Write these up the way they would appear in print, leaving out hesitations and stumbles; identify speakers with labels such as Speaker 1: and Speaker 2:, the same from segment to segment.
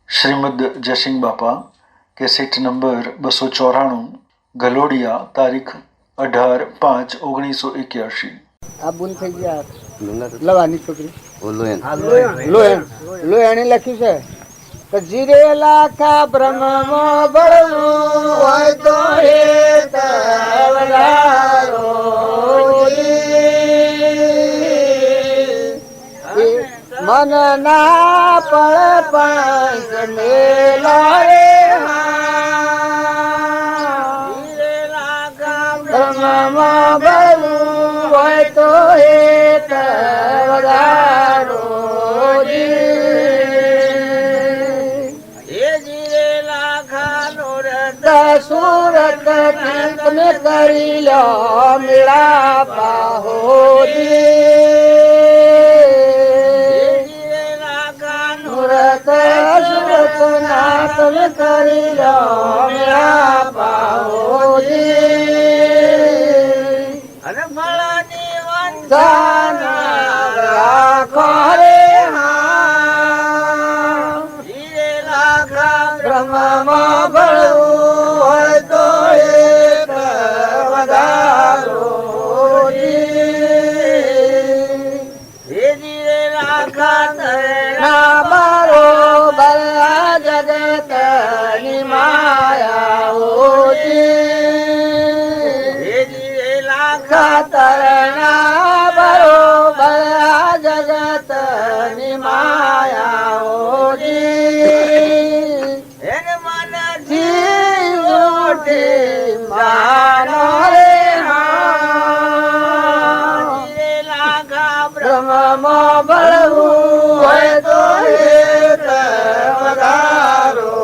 Speaker 1: શ્રીમદ જયસિંહ બાપા cassette number 294 Galodiya તારીખ 18/5/1981।
Speaker 2: આ બુન થઈ ગયા લવાની છોકરી લોયાણી લખ્યું છે કે જીરે લાખા બ્રહ્મમાં બળવું હોય તો હે તવલારો મન ના પળ પાંચ મેલા રે બ્રહ્મમાં બળવું હોય તો હે તવલારો સુરત તમે કરી લો મેળા પાહોજી સુરત ના તમે કરી લો મેળા પાહોજી અને ફળની વંશાના રાખો રે બ્રહ્મમાં ભળવું હોય તો એક વધારો ના બરોબર જગત ની માયા ખાતરના બરોબર જગત ની માયા બ્રહ્મમાં બળવું હોય તો એક વધારો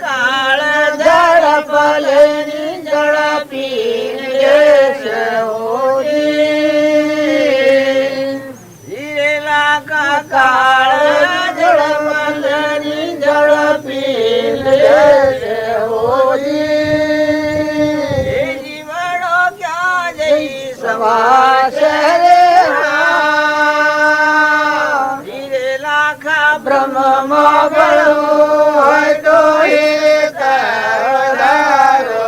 Speaker 2: કાળ ઝડપ લેની ઝડપી કાળ ઝડપ લેની ઝડપી બ્રહ્મમાં બળવું હોય તો એક વધારો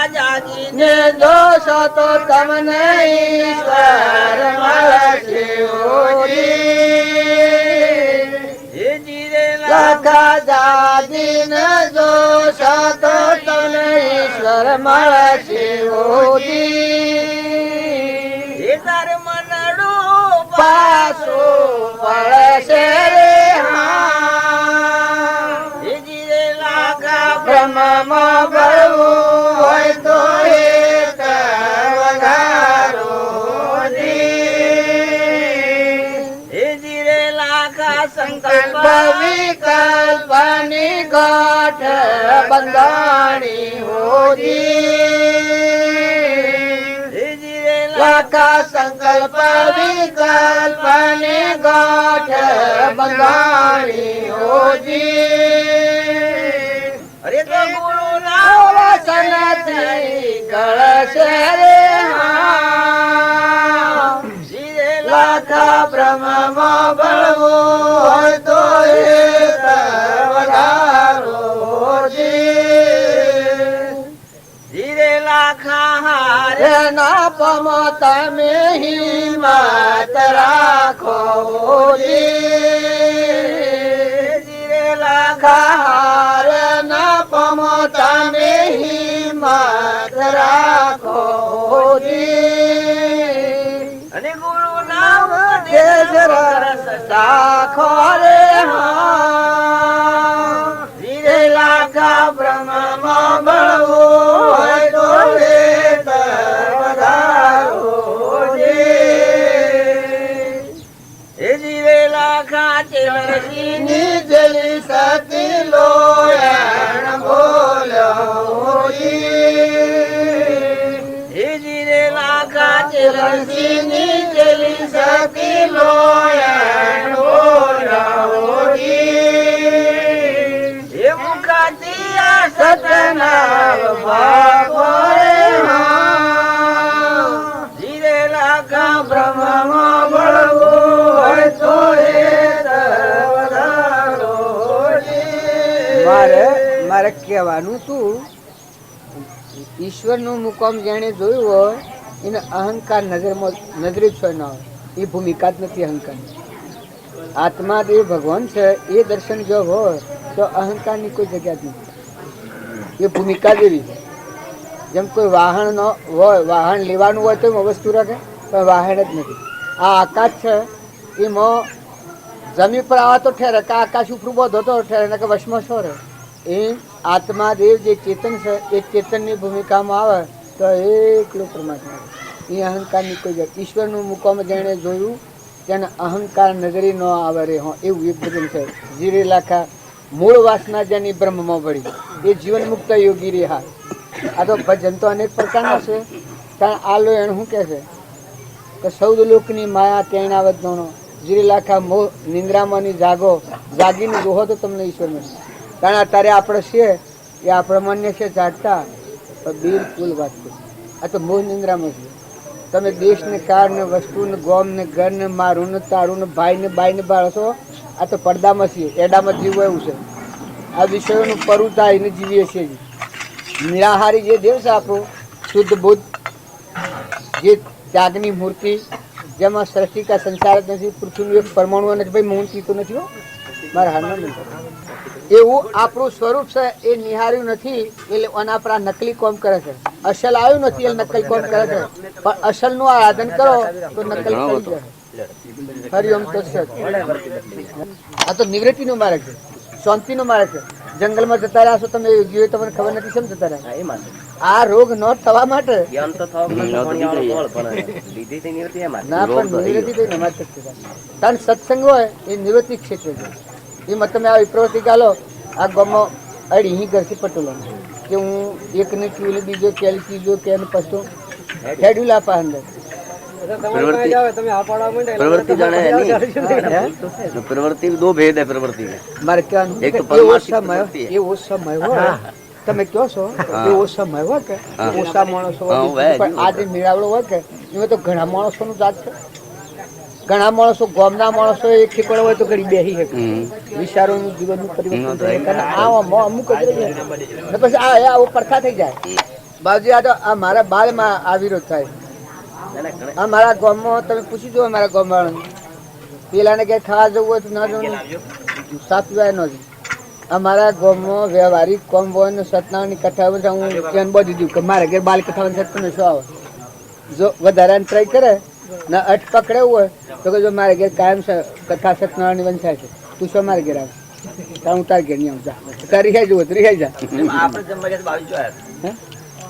Speaker 2: જાગીને દોષો તો તમને ઈશ્વર મળશે લખા જાગીને દોષો તો તમને ઈશ્વર મળશે પાછું પડશે બ્રહ્મમાં બળવું હોય તો એક વધારો સંકલ્પ વિકલ્પની ગાંઠ બંધાણી લાખા સંકલ્પ વિકલ્પની ગાંઠ બંધાણી અરે તો ગુરુ ના વચનથી ગળશે રે લાખા બ્રહ્મમાં બળવું હોય તો એક વધારો ધીરે લાખા હારે ના પમો તમે હિંમત રાખો ધીરે લાખા હારે ના પમો તમે હિંમત રાખો અને ગુરુ નામ રસ સાખો રે ધીરે લાખા બ્રહ્મમાં બળવું હોય તો એક વધારો ધીરે લાખા ચેલસીની જલી સતી લોયણ બોલ્યો ધીરે લાખા ચેલસીની જલી સતી લોયણ બોલ્યો મુખાતી સતના ભાગો રે કહેવાનું તું ઈશ્વરનું મુકામ જેણે જોયું હોય એને અહંકાર નજરે જ ન આવે. એ ભૂમિકા જ નથી અહંકાર. આત્માદેવ ભગવાન છે એ દર્શન જો હોય તો અહંકારની કોઈ જગ્યા જ નથી. એ ભૂમિકા જેવી છે. જેમ કોઈ વાહન ન હોય, વાહન લેવાનું હોય તો એમાં વસ્તુ રાખે, પણ વાહન જ નથી. આ આકાશ છે એમાં જમીન પર આવા તો ઠેરે કે આકાશ ઉપર બધો તો ઠેરે ને કે વશમાં શું રહે. એ આત્માદેવ જે ચેતન છે એ ચેતનની ભૂમિકામાં આવે તો એકલો પરમાત્મા. એ અહંકારની કોઈ જગ્યા. ઈશ્વરનું મુકામ જેણે જોયું તેને અહંકાર નજરે ન આવે રે. હો એવું એક ભજન છે. જીરે લાખા મૂળ વાસના જેની બ્રહ્મમાં પડી એ જીવન મુક્ત યોગી રે. હા, આ તો ભજન તો અનેક પ્રકારના છે. કારણ આ લો એને શું કહે છે કે સૌદ લોકની માયા તેણ આવત ગણો. જીરે લાખા મોહ નિંદ્રામાંની જાગો, જાગીને જોહો તો તમને ઈશ્વર મળશે. કારણ અત્યારે આપણે છીએ એ આપણે માન્ય છે જાગતા, પણ બિલકુલ વાત કરી આ તો મોહ નિંદ્રામાં છે. તમે દેશને કાળને વસ્તુને ગોમને ઘરને મારું ને તારું ને ભાઈ ને બાઈ ને બાળશો. આ તો પડદામાં છીએ, એડામાં જીવવું એવું છે. આ વિષયોનું પરું થાય ને જીવીએ છીએ. નિરાહારી જે દેવ છે આપણું શુદ્ધ બુદ્ધ, જે ત્યાગની મૂર્તિ, જેમાં સૃષ્ટિ કા સંસાર જ નથી, પૃથ્વીનું એક પરમાણુ નથી. ભાઈ હું પીતો નથી હો, મારા હાલમાં એવું આપણું સ્વરૂપ છે એ નિહાર્યું નથી. એટલે આના પર આ નકલી કોમ કરે છે. અસલ આવ્યું નથી એટલે નકલ કોમ કરે છે. પણ અસલ નું આરાધન કરો તો નકલ થઈ જાય. હરિઓમ તો આ તો નિવૃત્તિ નો માર્ગ છે, શાંતિ નો માર્ગ છે. જંગલમાં જતા રહ્યા છો તમે, જીવે તમને ખબર નથી કેમ જતા રહ્યા. આ રોગ ન થવા માટે ના પણ નિવૃત્તિ થઈ નમાજ તન સત્સંગ હોય એ નિવૃત્તિ ક્ષેત્ર છે. એમાં તમે આવી પ્રવૃત્તિ ગાલો. આ ગામમાં અડી અહીં ઘરથી પટોલો કે હું એક ને ક્યુ બીજો કેલી ચીજો કે પસ્તો હેડ્યું લાપા અંદર
Speaker 3: प्रवृत्ति जाने है नहीं, जो प्रवृत्ति में दो भेद है प्रवृत्ति में.
Speaker 2: મારે કહેવાનું
Speaker 3: એક તો
Speaker 2: એવો
Speaker 3: પરમાર્થિક
Speaker 2: સમય
Speaker 3: પ્રવૃત્તિ है.
Speaker 2: એવો સમય હોય તમે કહો છો એવો સમય હોય કે ઓછા માણસો હોય, પણ આ જે મેળાવડો હોય કે એમાં તો ઘણા માણસોનું જાત છે. ઘણા માણસો ગામના માણસો એક ઠેકાણો હોય તો ઘડી બેસી શકે. વિચારોનું જીવનનું પરિવર્તન થાય. કારણ આ અમુક જ રહી જાય ને પછી આવો પડખા થઈ જાય. બાજુ આ તો આ મારા બાળમાં આ વિરોધ થાય. આ મારા ગામમાં તમે પૂછી જુઓ, મારા ગામમાં પેલાને ક્યાંય ખાવા જવું હોય તો ના જવું, સાફ પીવાય ન જવું. અમારા ગામમાં વ્યવહારિક કોમ હોય ને સત્યનારાયણની કથા બધા હું ધ્યાન બધી દીધું કે મારે ઘેર બાલ કથા તમે શું આવે. જો વધારાને ટ્રાય કરે ને અઠ પકડેવું હોય તો કે જો મારે ઘેર કાયમ કથા સત્યનારાયણની વંચાય છે, તું શું મારે ઘેર આવે હું તાર ઘેર નહીં આવતા તાર રિહાઈ જવું તો રિહાઈ જા.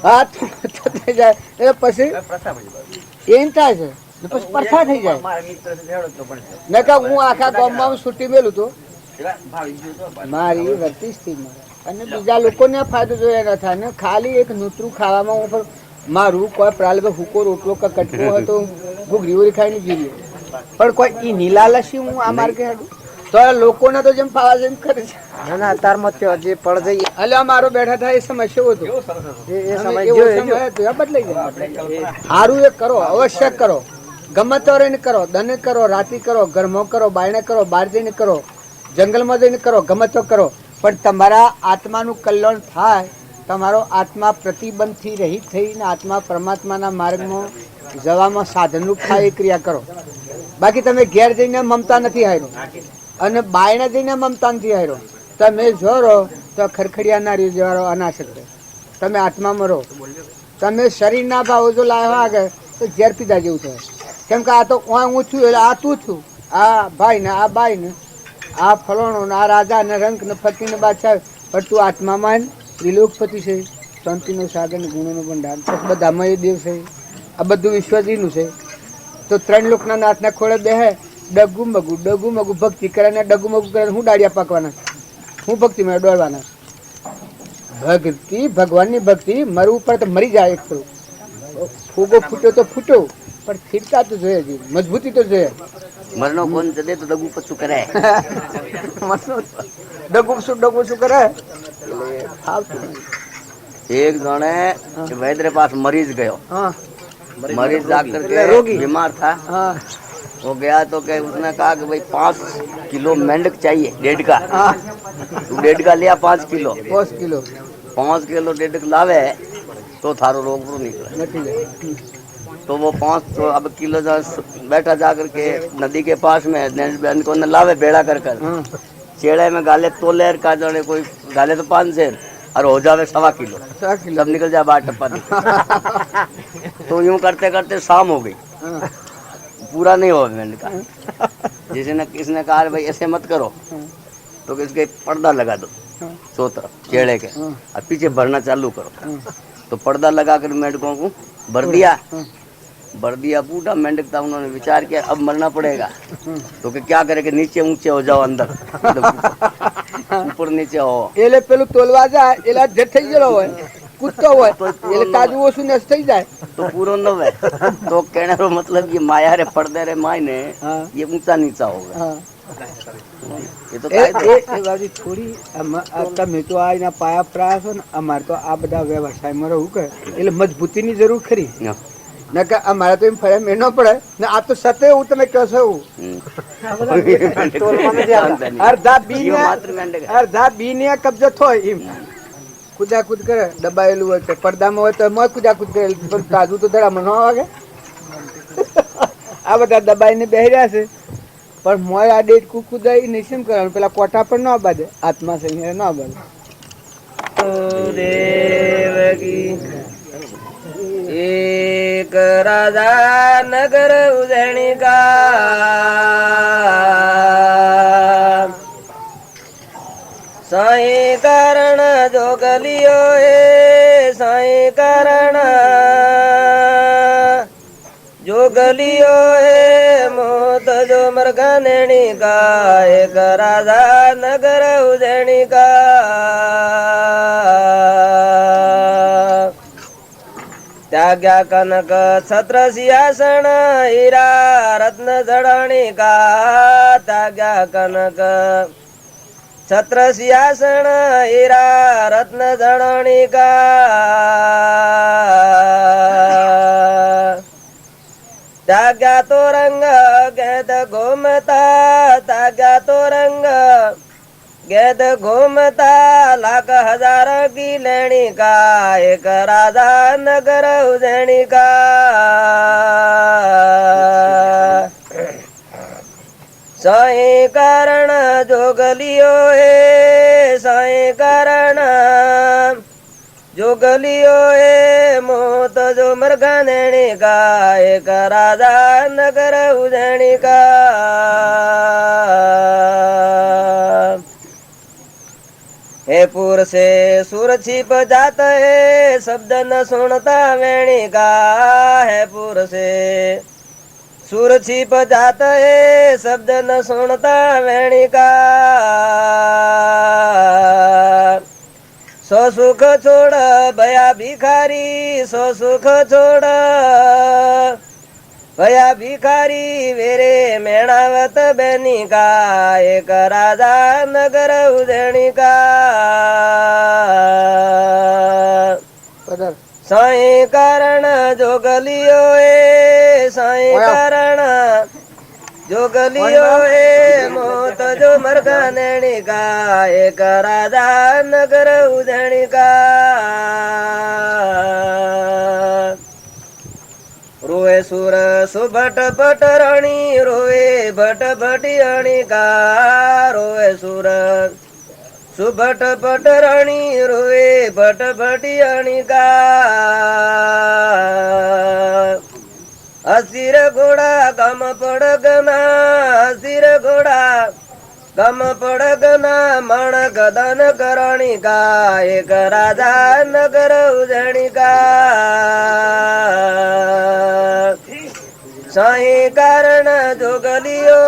Speaker 2: હા થઈ જાય એટલે પછી એમ થાય છે પછી પરથા થઈ જાય. મેં કહું હું આખા ગામમાં છૂટી મેલું તો મારી વર્તી સ્થિતિમાં અને બીજા લોકોને ફાયદો જોઈએ ન થાય ને ખાલી એક નૂતરું ખાવામાં હું મારું કોઈ પ્રાલ હુકો રોટલો કે કટકો હોય તો ઘૂઘરી ઓરી ખાઈને જીવીએ, પણ કોઈ ઈ નીલાલસી હું આ માર્ગે હેડું તો લોકોને તો જેમ ફાવા જેમ કરે છે. ના ના અત્યારમાં જે પડ જઈએ એટલે મારો બેઠા થાય એ સમય શું હતો એ સમય બદલાઈ જાય. સારું એ કરો, અવશ્ય કરો, ગમે તો રહીને કરો, દને કરો, રાતી કરો, ઘરમાં કરો, બાયણે કરો, બહાર જઈને કરો, જંગલમાં જઈને કરો, ગમે તો કરો, પણ તમારા આત્માનું કલ્યાણ થાય. તમારો આત્મા પ્રતિબંધથી રહિત થઈને આત્મા પરમાત્માના માર્ગમાં જવામાં સાધનરૂપ થાય એ ક્રિયા કરો. બાકી તમે ઘેર જઈને મમતા નથી હાર્યો અને બાયણે જઈને મમતા નથી હાર્યો. તમે જો રહો તો ખરખડિયા ના રીજવાળો અનાશક તમે આત્મામાં રહો. તમે શરીરના ભાવ જો લાવ્યો આગળ તો ઝેર પીધા જેવું થાય. કેમ કે આ તો હું છું એટલે આ તું છું, આ ભાઈ ને આ બાઈ ને આ ફલોણો ને આ રાજા ને રંગ ને ફતી ને બાદશાહ, પણ તું આત્મામાં ત્રિલોકપતિ છે, શાંતિનો સાગર ને ગુણોનો ભંડાર, બધામાં એ દેવ છે. આ બધું વિશ્વજીનું છે. તો ત્રણ લોકના નાથના ખોળે બેહે ડગુ મગુ ભક્તિ કરે ને ડગુ મગુ કરે હું દાડિયા પાકવાના, હું ભક્તિ માં દોડવાના. ભક્તિ ભગવાનની ભક્તિ મરવું પડે તો મરી જાય. એક ફૂગો ફૂટ્યો તો ફૂટ્યો, પણ સ્થિરતા તો જોઈએ, મજબૂતી તો જોઈએ.
Speaker 3: મરનો કોણ જડે તો ડગુ પછું કરે.
Speaker 2: ડગુ શું કરે.
Speaker 3: एक जने वैद्य के पास मरीज गयो,
Speaker 2: हाँ
Speaker 3: मरीज जाकर के बीमार था, वो गया तो क्या उसने कहा कि भाई 5 किलो मेंढक चाहिए, डेढ़ का. 1.5 लिया 5 किलो. 5 किलो डेढ़ लावे तो थारो रोग पूरो निकले।
Speaker 2: નથી જાય
Speaker 3: तो वो 5 तो अब किलो बैठा जाकर के नदी के पास में बहन को न लावे बेड़ा कर कर
Speaker 2: હા
Speaker 3: चेड़े में गाले तोले का जाने कोई गाले तो 5 सेर और हो जावे 1.25 किलो
Speaker 2: 100 કિલો
Speaker 3: सब निकल जाए 12 टप्पा निकल। तो यूं करते करते शाम हो गई,
Speaker 2: હા
Speaker 3: पूरा नहीं हुआ मैंने कहा। जिसे ने किसने कहा भाई ऐसे मत करो, तो इसके पर्दा लगा दो सो तरफ चेड़े के और पीछे भरना चालू करो। तो पर्दा लगा कर मेंढकों को भर दिया, भर दिया पूरा मेंढक था। उन्होंने विचार किया अब मरना पड़ेगा, तो क्या करे कि नीचे ऊंचे हो जाओ अंदर, ऊपर नीचे हो।
Speaker 2: એટલે પેલું તોલવા જાય એટલે જટ થઈ ગયેલો હોય કૂદતો હોય એટલે તાજુ ઓછું નસ થઈ જાય
Speaker 3: तो पूरा न है। तो कहने का मतलब ये माया रे पर्दे रे माय ने
Speaker 2: हाँ।
Speaker 3: ये ऊंचा नीचा होगा।
Speaker 2: હા
Speaker 3: ये तो
Speaker 2: એ બાજુ થોડી તમે તો આ એના પાયા પ્રાસ ને અમારે તો આ બધા વ્યવસાયમાં રહું કે એટલે મજબૂતીની જરૂર ખરી ને કે અમારે તો એમ ફરે મેળ ન પડે ને આ તો સતે હું તમે કહો છો અડધા બી ને અડધા બી ને કબજો થાય એમ કુદાકુદ કરે દબાયેલું હોય તો પડદામાં હોય તો મોય કુદાકુદ કરે પણ તાજુ તો દડામાં ન વાગે આ બધા દબાઈને બેહી રહ્યા છે પણ મોય આ ડેટ કુદાઈ નહીં શું કરવાનું પેલા કોટા પર ન બાજે આત્મા છે ન બાજે
Speaker 4: देव की एक राजा नगर उजैनी का साई कारण जोगलियो साई कारण जोगलियो मोत जो मरगनेणी का एक राजा नगर उजैनी का त्याग्या कनक छत्र सिंहासन हीरा रत्न जड़ाणी का त्याग्या कनक छत्र सिंहासन हीरा रत्न जड़ाणी का त्याग्या तो रंग गेद घूमता त्याग्या तो रंग गेद घूमता लाख हजार की लेनी का एक राजा नगर उजैनी का साई कारण जोगलियो साई कारण जोगलियो मोत जो मरगनेणी का एक राजा नगर उजैनी का हे पुर से सुर छिप जात है शब्द न सुनता वेणी का है पुर से सुर छिप जात है शब्द न सुनता वेणी का सो सुख छोड़ भया भिखारी सो सुख छोड़ भया भिखारी वेरे मेणावत बेनी का एक राजा नगर उजैनी का साई कारण जोगलियो साई कारण जोगलियो मोत जो मरगनेणी का एक राजा नगर उजैनी का रोए सुर सुभट भट रानी रोए भट भटियाणी का रोए सुर सुभट भट रानी रोए भट भटियाणी का असिर घोड़ा गम पड़गना असिर घोड़ा गम पड़गना मण गदन करणी का एक राजा नगर उजैनी का साई कारण जोगलियो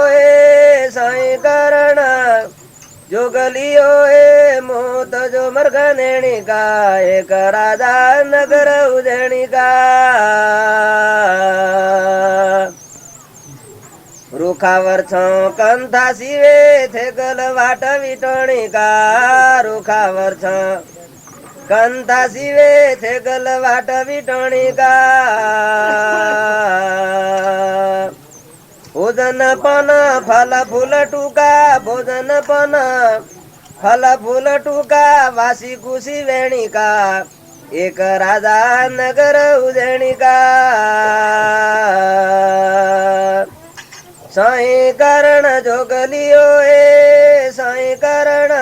Speaker 4: साई कारण जोगलियो मोत जो मरगनेणी का एक राजा नगर उजैनी का रुखावर छो कंथा सिवे थे गल वाट विटोणी का रुखावर छो कंथा सिवे थे गल वाट विटोणी का भोजन पन फल फूल टूका भोजन पन फल फूल टूका वासी खुशी वेणी का एक राजा नगर उजैनी का साई करण जोगलियो ए साई करण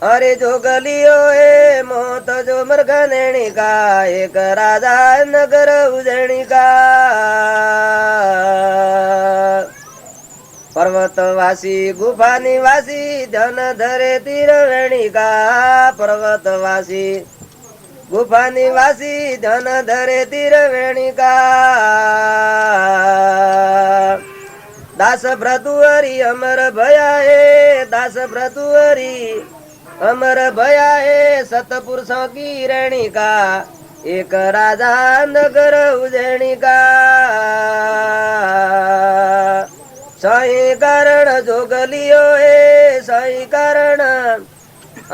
Speaker 4: अरे जोगलियो ए मोत जो मृगनेणी का एक राजा नगर उजैनी का पर्वतवासी गुफा निवासी धन धरे तीर वेणी का पर्वतवासी गुफा निवासी धन धरे तीर वेणी का दास भ्रतुहरी अमर भया है दास भ्रतुहरी अमर भया है सतपुरुषों की रेणी का एक राजा नगर उजैनी का साई कारण जोगलियो ए साई कारण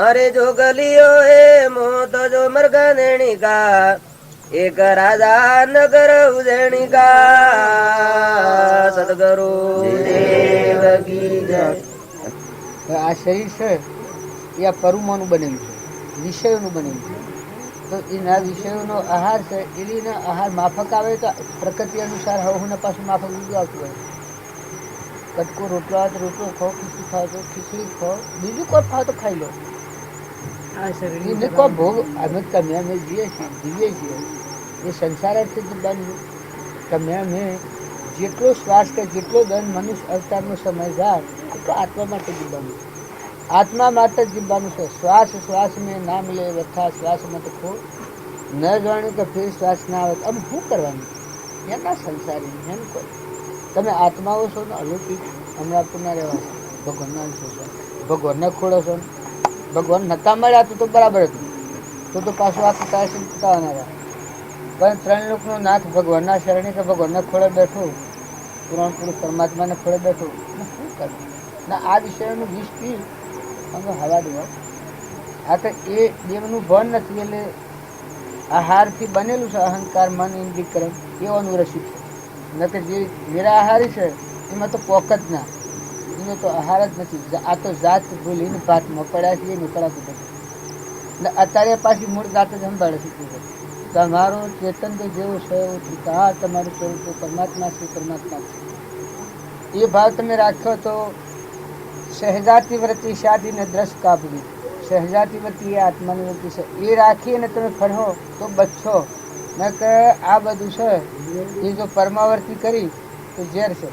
Speaker 4: अरे जोगलियो ए मोत जो मृगनेणी का एक राजा नगर उजैनी का सदगुरु देव की जय.
Speaker 2: આ શરીર છે એ આ પરુમાનું બનેલું છે, વિષયોનું બનેલું છે. તો એના વિષયોનો આહાર છે, એના આહાર માફક આવે તો પ્રકૃતિ અનુસાર હવને પાછું માફક બીજું આવતું હોય. કટકો રોટલો આવે તો રોટલો ખાઓ, ખીચડી ખાઓ તો ખીચડી ખાઓ, બીજું કોઈ ખાઓ તો ખાઈ લો. એને કોઈ ભોગ અમે તમે અમે જીવીએ છીએ એ સંસારથી જ બન્યું. તમે અમે જેટલો શ્વાસ કે જેટલો દંડ મનુષ્ય અવતારનો સમય જાય એટલો આત્મા માટે જીવવાનું, આત્મા માટે જ જીવવાનું છે. શ્વાસ શ્વાસ મેં ના મિલે વ્યથા શ્વાસ મત ખો ન જાણ્યું કે ફેર શ્વાસ ના આવે તો અમે શું કરવાનું? એના સંસારી એમ કોઈ તમે આત્માઓ છો ને અલૌકિક હમણાં પૂર્ણ રહેવા ભગવાનના અંશો છો, ભગવાનને ખોડો છો. ભગવાન નતા મળ્યા તો બરાબર હતું, તો પાછું આખું કાશી થવાના રહ્યા. પણ ત્રણ લોકનો નાથ ભગવાનના શરણે કે ભગવાનને ખોળે બેઠું, પુરાણ પુરુષ પરમાત્માને ખોળે બેઠું, શું કરવું ના આ વિષયોનું વિષ પી અમે હવા દેવા. આ તો એ દેવનું ભણ નથી, એટલે આહારથી બનેલું છે. અહંકાર મન ઇન્દ્રિયકરણ એવાનું રસિક છે. ન કે જે નિરાહારી છે એમાં તો પોક જ ના, એનો તો આહાર જ નથી. આ તો જાત ભૂલીને ભાતમાં પડ્યા છીએ નીકળાતું નથી. ને અત્યારે પાછી મૂળ જાત જ સંભાળે છે. તમારું ચેતન તો જેવું છે એવું ત્રિકા તમારું સ્વરૂપ પરમાત્મા છે, પરમાત્મા છે. એ ભાવ તમે રાખ્યો તો સહેજાતી વ્રતિ શાદીને દ્રશ કાપવી. સહેજાતી વ્રતિ એ આત્માની વૃત્તિ છે, એ રાખી અને તમે ફરો તો બચશો. ન કે આ બધું છે એ જો પરમાવર્તી કરી તો ઝેર છે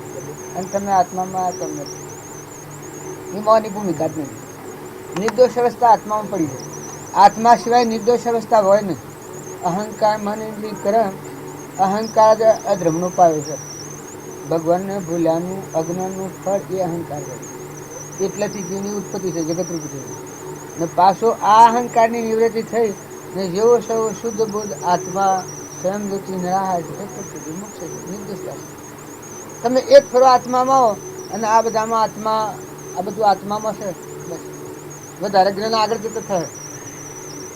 Speaker 2: અને તમે આત્મામાં તો નથી. એમાંની ભૂમિકા જ નથી. નિર્દોષ અવસ્થા આત્મામાં પડી જાય. આત્મા સિવાય નિર્દોષ અવસ્થા હોય નહીં. અહંકાર મન ઇન્દ્રિયકરણ અહંકાર જ અધર્મનો પાયો છે. ભગવાનને ભૂલ્યાનું અજ્ઞાનનું ફળ એ અહંકાર છે. એટલાથી જીવની ઉત્પત્તિ છે, જગતરૂપ છે. ને પાછો આ અહંકારની નિવૃત્તિ થઈ ને જેવો સૌ શુદ્ધ બુદ્ધ આત્મા સ્વયં જ્યોતિ નિરાહાર છે, મુક્ત છે, નિર્દોષતા છે. તમે એક ફરો આત્મામાં આવો અને આ બધામાં આત્મા આ બધું આત્મામાં છે. બસ વધારે જ્ઞાન આગળ જતો થાય.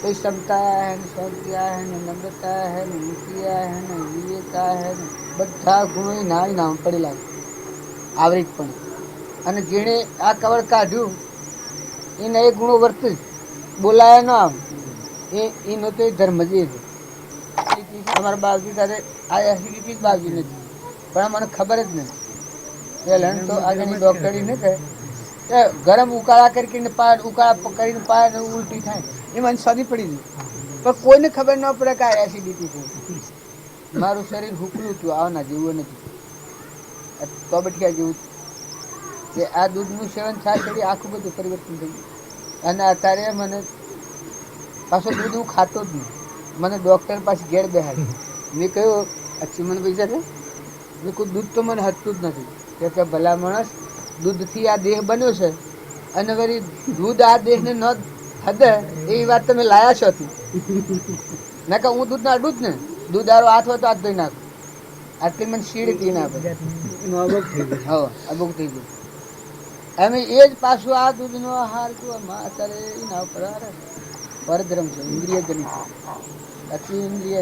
Speaker 2: कोई समता है न सौज्ञा है न नम्रता है न नीतिया है न विवेका है न બધા ગુણો નામ પડેલા આવરિત પણ. અને જેણે આ કવર કાઢ્યું એને એ ગુણો વર્તે બોલાય ન આમ એનો તો ધર્મ જ છે. અમારા બાવજી સાથે આ એસિડિટી જ બાવજી નથી, પણ મને ખબર જ નહીં. પહેલા તો આગળની ડોક્ટરી ને કહે ગરમ ઉકાળા કરીને ઉકાળા કરીને પાય ઉલટી થાય, એ મને સદી પડી ગઈ. પણ કોઈને ખબર ન પડે કે આ એસિડિટી છે. મારું શરીર હુકલું હતું, આવના જેવું નથી, તો બટક્યા જેવું. કે આ દૂધનું સેવન થાય શરીર આખું બધું પરિવર્તન થઈ ગયું. અને અત્યારે મને પાછો દૂધ હું ખાતો જ નહીં. મને ડૉક્ટર પાસે ઘેર બેહાડી. મેં કહ્યું અચ્છી મને પૈસા છે, મેં કોઈ દૂધ તો મને હટતું જ નથી. કે ભલા માણસ દૂધથી આ દેહ બન્યો છે અને વળી દૂધ આ દેહને ન હદે એવી વાત તમે લાયા છો. ના કે હું દૂધ ના અડું જ ને, દૂધ આરો હાથ હોય તો હાથ ધોઈ નાખું. આટલી મને શીડ પી નાખે. હા અબુક થઈ ગયું. અમે એ જ પાછું આ દૂધનો આહાર અત્યારે એના ઉપર પરધર્મ છે, ઇન્દ્રિય ગણિત છે. અતિ ઇન્દ્રિય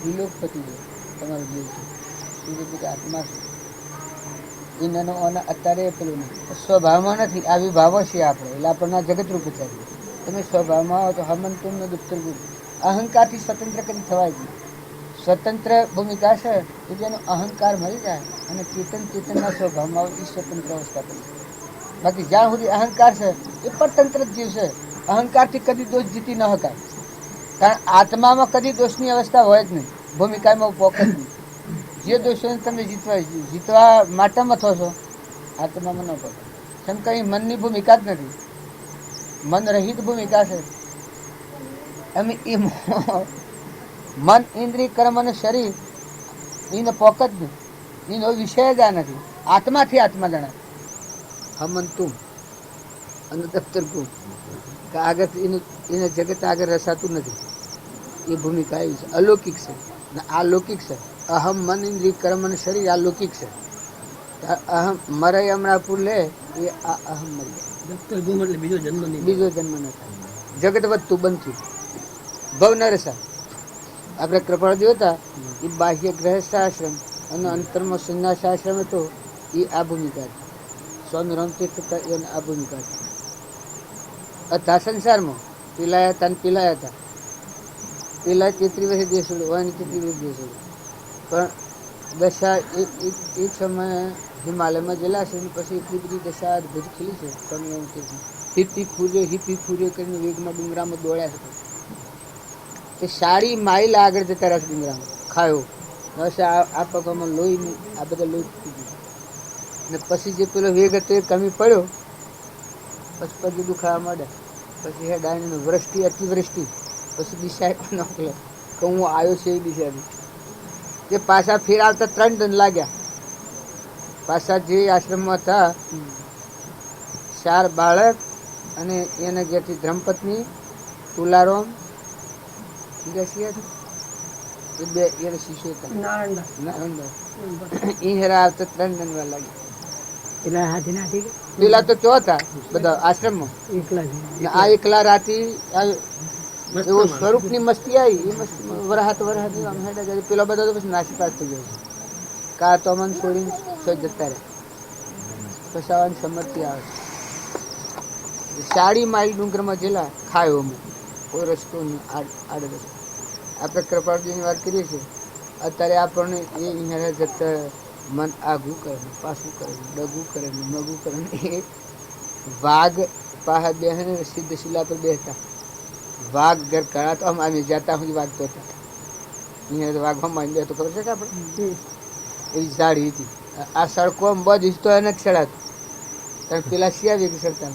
Speaker 2: વિલોપતિ છે તમારું જીવ છે. આત્મા છે એનો અત્યારે પેલું નહીં સ્વભાવમાં નથી, આવી ભાવો છે આપણે, એટલે આપણને જગતરૂપ વિચારીએ. તમે સ્વભાવમાં આવો તો હમંતુમ ને દુપ્તર ગુરુ, અહંકારથી સ્વતંત્ર કદી થવાય જ નહીં. સ્વતંત્ર ભૂમિકા છે કે જેનો અહંકાર મળી જાય અને ચેતનના સ્વભાવમાં આવે એ સ્વતંત્ર અવસ્થા બની. બાકી જ્યાં સુધી અહંકાર છે એ પરતંત્ર જ જીવ છે. અહંકારથી કદી દોષ જીતી ન શકાય, કારણ આત્મામાં કદી દોષની અવસ્થા હોય જ નહીં, ભૂમિકામાં પોકે જ નહીં. જે દોષોને તમે જીતવા માટેમાં થો છો આત્મામાં ન પોકે. કેમ કે અહીં મનની ભૂમિકા જ નથી, મન રહિત ભૂમિકા છે. અમે એ મન ઇન્દ્રિય કર્મ અને શરીર એને પોક જ નહીં, એનો વિષય જ આ નથી. આત્માથી આત્મા જણાય. હમંતુમ અને દફતર કુમ કે આગળ એને જગત આગળ રસાતું નથી. એ ભૂમિકા એવી છે, અલૌકિક છે ને આલૌકિક છે. અહમ મન ઇન્દ્રિય કર્મ અને શરીર આ લૌકિક છે. અહમ મરે હમણાં પૂર લે એ આ અહમ મરી જાય, બીજો જન્મ ન થાય. જગત વધતું બનતું ભવ ન રસા. આપણે કૃપાળદેવ હતા એ બાહ્ય ગ્રહસ્થાશ્રમ અને અંતરમાં સંન્યાસાશ્રમ હતો, એ આ ભૂમિકા હતી. સ્વામી રામતીર્થ હતા એને આ ભૂમિકા હતી. હતા સંસારમાં પીલાયા હતા ને પીલાયા હતા. પેલા 33 વર્ષે દેશ ઉડ્યો, 33 વર્ષે દેશ ઉડ્યો. પણ દશા એક સમયે હિમાલયમાં ગયેલા છે, પછી એટલી બધી દશા અદભુત ખીલી છે. સ્વામી રામતીર્થ હિપી ખુર્યો કરીને વેગમાં ડુંગરામાં દોડ્યા હતા. તે 4 માઇલ આગળ જતા રહ્યા ડુંગરામાં ખાયો. બસ આ પગમાં લોહી નહીં, આ બધા લોહી તૂટી ગયું. ને પછી જે પેલો વેગ હતો એ કમી પડ્યો, પછી પગે દુખાવા માંડ્યા. પછી હે ડાયણીનું વૃષ્ટિ અતિવૃષ્ટિ, પછી દિશા પણ નોકલો કે હું આવ્યો છે એ દિશાથી. તે પાછા ફેર આવતા 3 દંડ લાગ્યા. પાછા જે આશ્રમમાં હતા 4 બાળક અને એના જેથી ધર્મપત્ની તુલારામ એ 2 એના શિષ્યો હતા. એ હેરા આવતા 3 દંડવા લાગ્યા. પેલા તો ચોથા બધા આશ્રમમાં, આ એકલા રાતી એવો સ્વરૂપની મસ્તી આવી. એ મસ્તી વરહાત આમ હેડા જાય. પેલા બધા તો પછી નાસીપાસ થઈ જાય છે. કા તો અમને છોડીને જતા રહે. પછી આવવાની સમર્થી આવે. 40 માઇલ ડુંગરમાં જેલા ખાયો અમે, કોઈ રસ્તો નહીં, આડે રસ્તો. આપણે કૃપાળજીની વાત કરીએ છીએ. અત્યારે આપણને એ અહીંયા જતા મન આઘું કરે ને પાછું કરે ને ડગું કરે ને મગું કરે ને. એ વાઘ પાહા બેહે સિદ્ધ શિલા પર બેસતા. વાઘ ઘર કરા તો અમે જતા સુધી વાગતો હતા. અહીંયા વાઘમાં માંડ્યો તો ખબર છે કે આપણે એવી ઝાડી હતી. આ સડકો બધ હિસ્તો એને જ ચડાતો. કારણ પેલા શિયા વેગી ચડતા.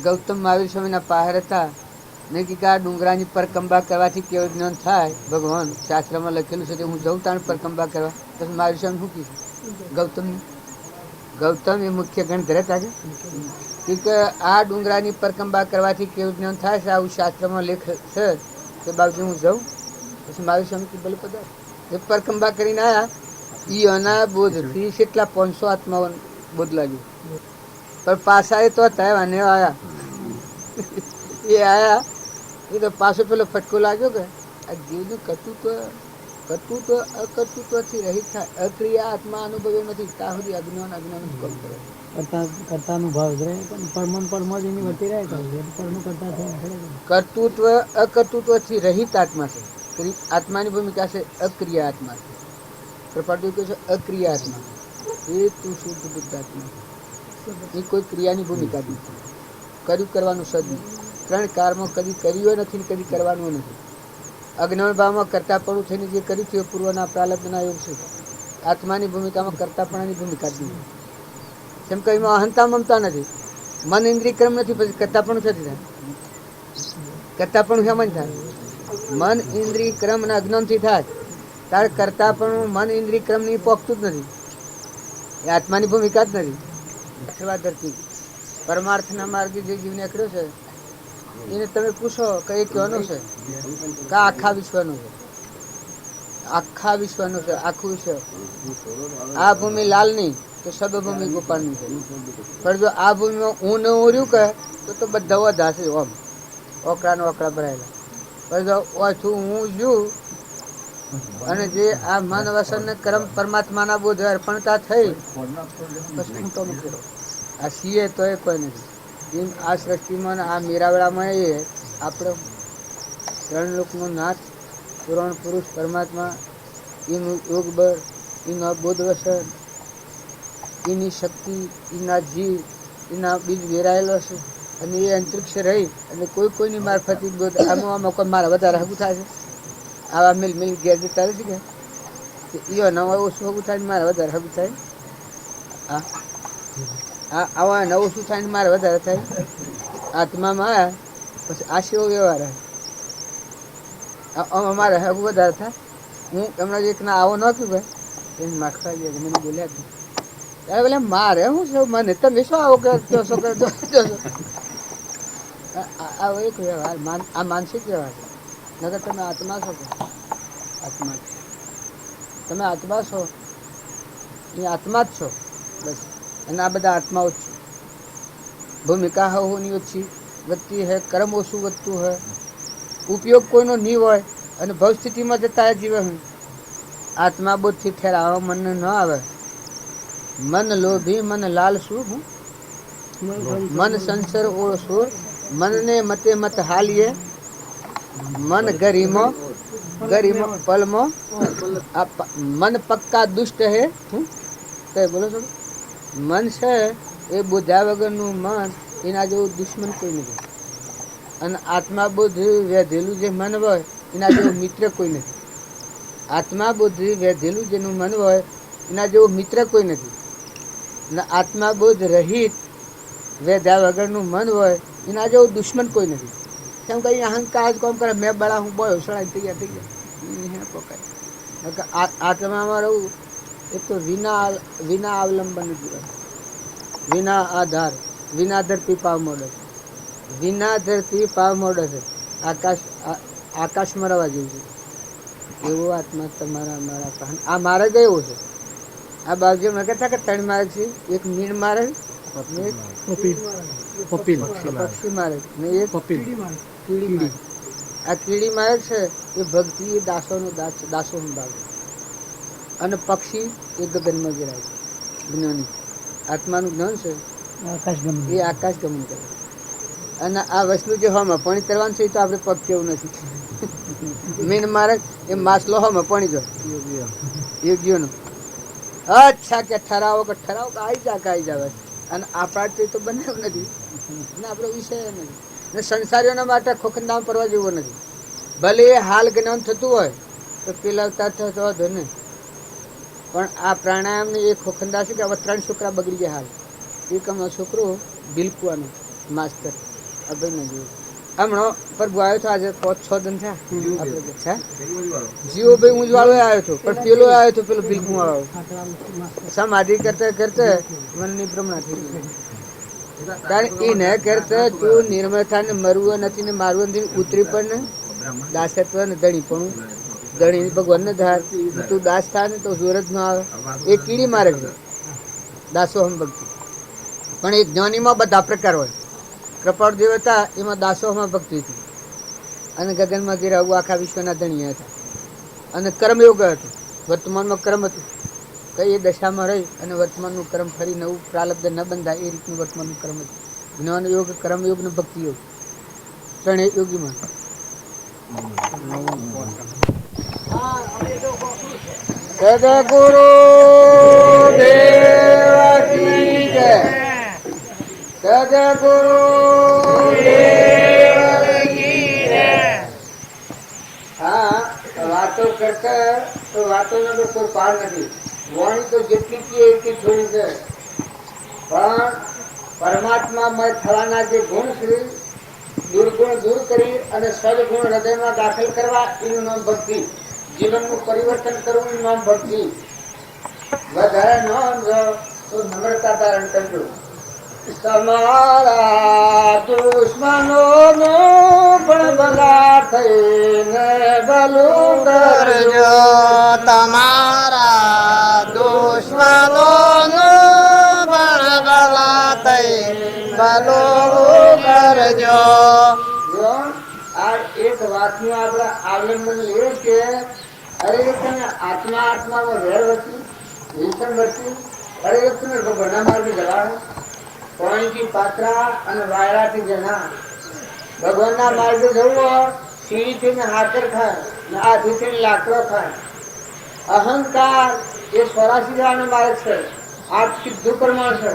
Speaker 2: ગૌતમ મહાવીર સ્વામીના પહાડ હતા ને કે આ ડુંગરાની પરકંબા કરવાથી કેવું જ્ઞાન થાય. ભગવાન શાસ્ત્રમાં લખેલું છે કે હું જઉં તાણ પરકંબા કરવા. પછી મહાવીર સ્વામી શું કીધું? ગૌતમ એ મુખ્ય ગણ ધરતા છે કે આ ડુંગરાની પરકંબા કરવાથી કેવું જ્ઞાન થાય છે, આવું શાસ્ત્રમાં લેખ છે કે બાબજી હું જઉં. પછી મહાવીર સ્વામી કે ભલે પધાર. એ પરકંબા કરીને આવ્યા. એ અના બોધથી કેટલા 500 આત્માઓ બોધ લાગ્યું. પણ પાછા એ તો હતા અને આવ્યા. એ આવ્યા એ તો પાછો પેલો ફટકો લાગ્યો કે આ જીવનું કર્તૃત્વ અકર્તૃત્વથી રહિત થાય. અક્રિયા આત્મા અનુભવ્યો નથી ત્યાં સુધી અજ્ઞાન કમ કરે. કર્તૃત્વ અકર્તૃત્વથી રહિત આત્મા છે. આત્માની ભૂમિકા છે અક્રિયા આત્મા છે. કૃપાળુ કહે છે અક્રિયા આત્મા એ તું શુદ્ધ બુદ્ધ આત્મા. એ કોઈ ક્રિયાની ભૂમિકા જ નથી. કર્યું કરવાનું સદ નહીં. 3 કાળમાં કદી કર્યું નથી ને કદી કરવાનું નથી. અજ્ઞાન ભાવમાં કરતાપણું થઈને જે કર્યું છે પૂર્વના પ્રાલબ્ધના યોગ છે. આત્માની ભૂમિકામાં કરતાપણાની ભૂમિકા જ નથી. કેમ કે એમાં અહંતા મમતા નથી, મન ઇન્દ્રિય કર્મ નથી. પછી કરતાપણું થતી થાય. કરતાપણું શેમાં થાય? મન ઇન્દ્રિય ક્રમ અને અજ્ઞાનથી થાય. તારે કરતાપણું મન ઇન્દ્રિય ક્રમની પોખતું જ નથી. એ આત્માની ભૂમિકા જ નથી. ધરતી પરમાર્થના માર્ગે જે જીવ નીકળ્યો છે એને તમે પૂછો કે એ ક્યાંનો છે? કા આખા વિશ્વનો છે? આખા વિશ્વનો છે. આખું વિશ્વ. આ ભૂમિ લાલ નહીં તો સર્વભૂમિ ગોપાલની છે. પણ જો આ ભૂમિમાં હું ને હું રહ્યું કહે તો બધા વધા છે. ઓમ ઓકળા ભરાયેલા. પણ જો ઓછું હું જ્યું અને જે આ મન વસન ને કર્મ પરમાત્માના બોધ અર્પણતા થઈ બસ ઊંટો મૂકેલો. આ સીએ તો એ કોઈ નથી. એમ આ સૃષ્ટિમાં આ મેરાવડામાં એ આપણો ત્રણ લોકનો નાથ પુરાણ પુરુષ પરમાત્મા એનું યોગ બળ એનો બોધ વસન એની શક્તિ એના જીવ એના બીજ વેરાયેલો છે અને એ અંતરિક્ષ રહી અને કોઈની મારફતી બોધ આમાં કોઈ મારા વધારે હગું થાય છે. આવા મિલ ઘેર જતા નથી કે ઈયો નવા ઓછું હગું થાય ને મારે વધારે હગું થાય. આવા નવું શું થાય ને મારે વધારે થાય. આત્મામાં આવ્યા પછી આ સેવો વ્યવહાર અમારે હગું વધારે થાય. હું એમના એક ના આવો ન થયું ભાઈ એને માખવા ગયા મને બોલ્યા હતું ત્યારે બોલે મારે હું છે મને તમે શું આવો કરજો છો આવો એક વ્યવહાર આ માનસિક વ્યવહાર નગર તમે આત્મા છો આત્મા તમે આત્મા છો એ આત્મા જ છો બસ. અને આ બધા આત્માઓ જ છે. ભૂમિકા હોની ઓછી વધતી હે કર્મ ઓછું વધતું હે ઉપયોગ કોઈનો નહીં હોય અને ભવસ્થિતિમાં જતા જીવે હું આત્મા બોધથી ઠેરાવા મન ન આવે. મન લોભી મન લાલ શું હું મન સંસર ઓળસુર મનને મતે મત હાલીએ મન ગરીમો પલમો મન પક્કા દુષ્ટ હે. કઈ બોલો છો મન છે એ બોધ્યા વગરનું મન એના જેવું દુશ્મન કોઈ નથી. અને આત્મા બોધ વેધેલું જે મન હોય એના જેવું મિત્ર કોઈ નથી. આત્મા બોધ વેધેલું જેનું મન હોય એના જેવું મિત્ર કોઈ નથી. ને આત્મા બોધ રહિત વેધ્યા વગરનું મન હોય એના જેવું દુશ્મન કોઈ નથી. કેમ કે અહંકાર જ કોમ કરે મેં બળા હું બોયો સળાઈ થઈ ગયા આત્મામાં રહું એ તો વિના અવલંબન જીવન વિના આધાર વિના ધરતી પાવ મોડે છે. વિના ધરતી પાવ મોડે છે. આકાશમાં રવા જેવું છે એવો આત્મા તમારા મારા પ્રાણ. આ માર્ગ એવો છે. આ બાજુ મેં કહેતા કે ત્રણ માર્ગ છે. એક મીણ માર્ગ પક્ષી માર્ગ ને એક કીડી. આ કીડી માર્ગ છે એ ભક્તિ એ દાસો ભાગ અને પક્ષી એ ગગનમાં ગિરાય જ્ઞાની આત્માનું જ્ઞાન છે એ આકાશ ગમન કરે. અને આ વસ્તુ જે હોમાં પાણી તરવાનું છે એ તો આપણે પગ કેવું નથી. મીન માર્ગ એ માછલો હોમાં પાણી જો યોગ્યનું અચ્છા કે ઠરાવો કે આવી જાવે અને આપણા તો બનાવ્યું નથી અને આપણો વિષય નથી. ને સંસારીઓના માટે ખોખંદામાં પડવા જેવો નથી. ભલે એ હાલ જ્ઞાન થતું હોય તો પેલા થતો હતો ને પણ આ પ્રાણાયામ ને એ ખોખંદા છે કે હવે 3 છોકરા બગડી ગયા હાલ. એક અમારો છોકરો બિલકુવાનો માસ્ટર અભય ન જેવું હમણાં પ્રભુ આવ્યો હતો આજે 5-6 દિન થયા જીવો ભાઈ ઊંઝવાળો આવ્યો હતો પણ પેલો આવ્યો હતો પેલો બિલકુલ વાળો સમાધિ કરતા કરતા મનની ભ્રમણા થઈ ગઈ. કારણ એને કરતા તું નિર્મળતા ને મરવું નથી ને મારવું નથી ઉતરી પણ ને દાસત્વ ને ધણી પણ ધણી ભગવાન ને ધાર તું દાસ થાય ને તો જોર જ ન આવે. એ કીડી મારે છે દાસો હમ ભક્તિ. પણ એ જ્ઞાનીમાં બધા પ્રકાર હોય. કૃપાળ દેવતા એમાં દાસોમાં ભક્તિ હતી અને ગગનમાં ગિરાવું આખા વિશ્વના ધણીયા હતા અને કર્મયોગ હતું. વર્તમાનમાં કર્મ હતું કઈ એ દશામાં રહી અને વર્તમાનનું કર્મ ફરી નવું પ્રાલબ્ધ ન બંધાય એ રીતનું વર્તમાનનું કર્મ હતું. જ્ઞાન યોગ કર્મયોગ ને ભક્તિ યોગ ત્રણેય યોગીમાં સદગુરુ દેવ કી જય. સદગુરુ હા વાતો કરતા તો વાતોનો તો કોઈ પાર નથી. વાણી તો જેટલી છે એટલી થોડી છે પણ પરમાત્મામય થવાના જે ગુણ છે દુર્ગુણ દૂર કરી અને સદગુણ હૃદયમાં દાખલ કરવા એનું નામ ભક્તિ. જીવનનું પરિવર્તન કરવું એનું નામ ભક્તિ. વધારે ન તો નમ્રતા ધારણ કરજો. તમારા દુશ્મનો નો પણ ભલા થઈને ભલું કરજો.
Speaker 5: તમારા દુશ્મનો નો પણ ભલા થઈ ભલું કરજો.
Speaker 2: આ એક વાતનું આપણે અવલંબન લેવું કે અરે તમે આત્મા આત્મામાં વેર વચ્ચે વિલસન વચ્ચે અરે તમે ભગવાનના માર્ગે જવાનું પાણીથી પાત્રા અને વાયરાથી જના ભગવાનના માર્ગે જવું સીડીથી હાકર ખાય ને આધીથી લાકડો ખાય. અહંકાર એ 84 માર્ગ છે. આ સિદ્ધ પ્રમાણ છે.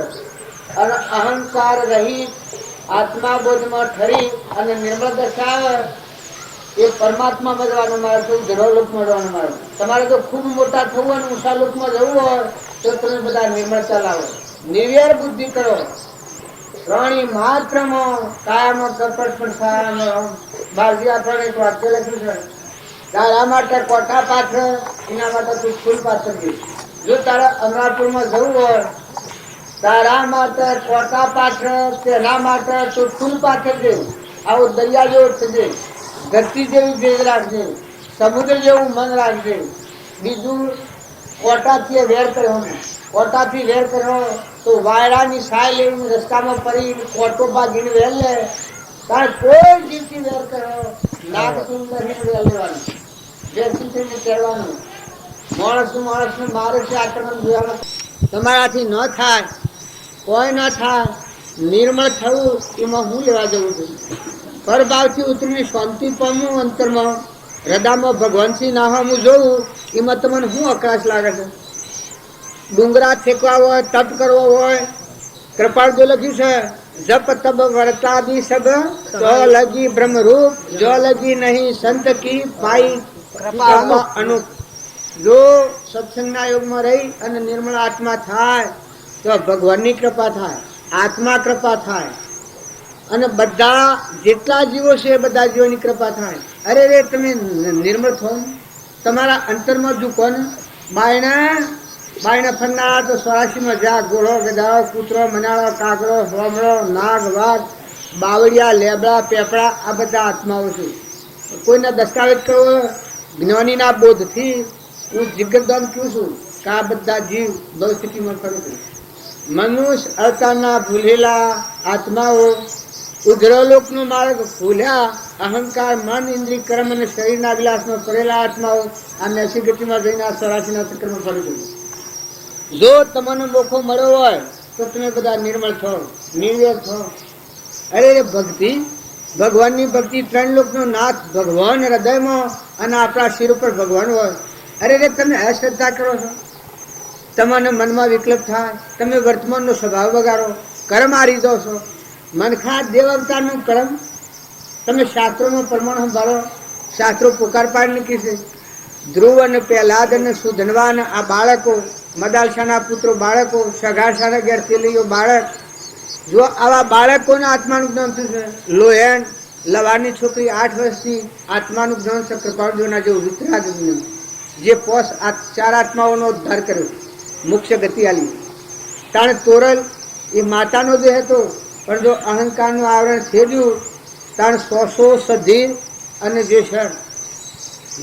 Speaker 2: અને અહંકાર રહિત આત્મા બોધમાં ઠરી અને નિર્મળ દશા એ પરમાત્મા મળવાનો માર્ગ છે. ધરોલોક મળવાનો માર્ગ. તમારે તો ખૂબ મોટા થવું અને ઊંચા લોકમાં જવું હોય તો તમે બધા નિર્મળતા લાવો, નિર્વેર બુદ્ધિ કરો. પ્રાણી માત્રમાં કાયામાં કપટ પણ સારામાં બાજી આપણને એક વાક્ય લખ્યું છે, તારા માટે કોઠા પાત્ર એના માટે તું ફૂલ પાત્ર દે. જો તારે અમરાપુરમાં જવું હોય તારા માટે કોઠા પાત્ર તેના માટે તું ફૂલ પાત્ર દે. આવો દરિયા જેવો થજે, ધરતી જેવી ભેજ રાખજે, સમુદ્ર જેવું મન રાખજે. બીજું કોટાથી વેર કરવાનું. કોટાથી વેર કરો તો વાયરાની સાય લેવું રસ્તામાં પડી કોટો ભાગીને વેર લે. કારણ કોઈ જીવથી વેર કરો નાક સુંદર વેર લેવાનું, બેસી કહેવાનું માણસનું મારે છે આક્રમણ જોવાનું તમારાથી ન થાય, કોઈ ન થાય. નિર્મળ થવું એમાં હું લેવા જવું છું. પરભાવથી ઉતરીને શાંતિ પામવું અંતરમાં હૃદયમાં ભગવાનથી ના હું જોઉં એમાં તમને શું અકળાશ લાગે છે? ડુંગરા ફેંકવા હોય, તપ કરવો હોય, કૃપાળુ લખ્યું છે જપ તપ વર્તાદી સબ તો લગી બ્રહ્મરૂપ જો લગી નહીં સંત કી પાઈ કૃપા અનુપ. જો સત્સંગના યોગમાં રહી અને નિર્મળ આત્મા થાય તો ભગવાનની કૃપા થાય, આત્મા કૃપા થાય અને બધા જેટલા જીવો છે બધા જીવોની કૃપા થાય. અરે રે તમે નિર્મળ થો, તમારા અંતરમાં ઝૂકો ને. બાયણા ફરનારા તો 84માં જા ઘોડો ગધાડો કૂતરો મનાળો કાગડો હોમળો નાગ વાઘ બાવળિયા લેબડા પેપડા આ બધા આત્માઓ છે. કોઈના દસ્તાવેજ કરવો જ્ઞાનીના બોધથી હું જિજ્ઞાન કહું છું કે આ બધા જીવ બહુ સ્થિતિમાં ફરું છું. મનુષ્ય અવતારના ભૂલેલા આત્માઓ ઉધ્રલોકનો માર્ગ ભૂલ્યા અહંકાર મન ઇન્દ્રિય કર્મ અને શરીરના વિલાસમાં પડેલા આત્માઓ આ નૈસી ગતિમાં જઈને આ 84ના ચક્રમાં ફરું છું. જો તમને મોકો મળ્યો હોય તો તમે બધા નિર્મળ થો, નિર્વેર થો. અરે ભક્તિ, ભગવાનની ભક્તિ 3 લોકનો નાથ ભગવાન હૃદયમાં અને આપણા શિર ઉપર ભગવાન હોય. અરે તમે અશ્રદ્ધા કરો છો, તમને મનમાં વિકલ્પ થાય, તમે વર્તમાનનો સ્વભાવ બગાડો, કર્મ હારી દો છો. મનખા દેવ અવતારનું કર્મ તમે શાસ્ત્રોનું પ્રમાણ સંભાળો. શાસ્ત્રો પુકાર પાડી મૂકી છે. ધ્રુવ અને પ્રહલાદ અને સુધનવા અને આ બાળકો, મદાલસાના પુત્રો બાળકો, સગાસાના ઘેર તેલીઓ બાળક, જો આવા બાળકોના આત્માનું જ્ઞાન થયું છે. લોહેણ લવાની છોકરી 8 વર્ષથી આત્માનું જ્ઞાન છે. કૃપાળુના જેવું વિતરાગ જ્ઞાન જે 4 આત્માઓનો ઉદ્ધાર કર્યો, મુખ્ય ગતિ આલી. તાણે તોરલ એ માતાનો દેહ હતો પણ જો અહંકારનું આવરણ છેદ્યું તાણ 100 સધીર અને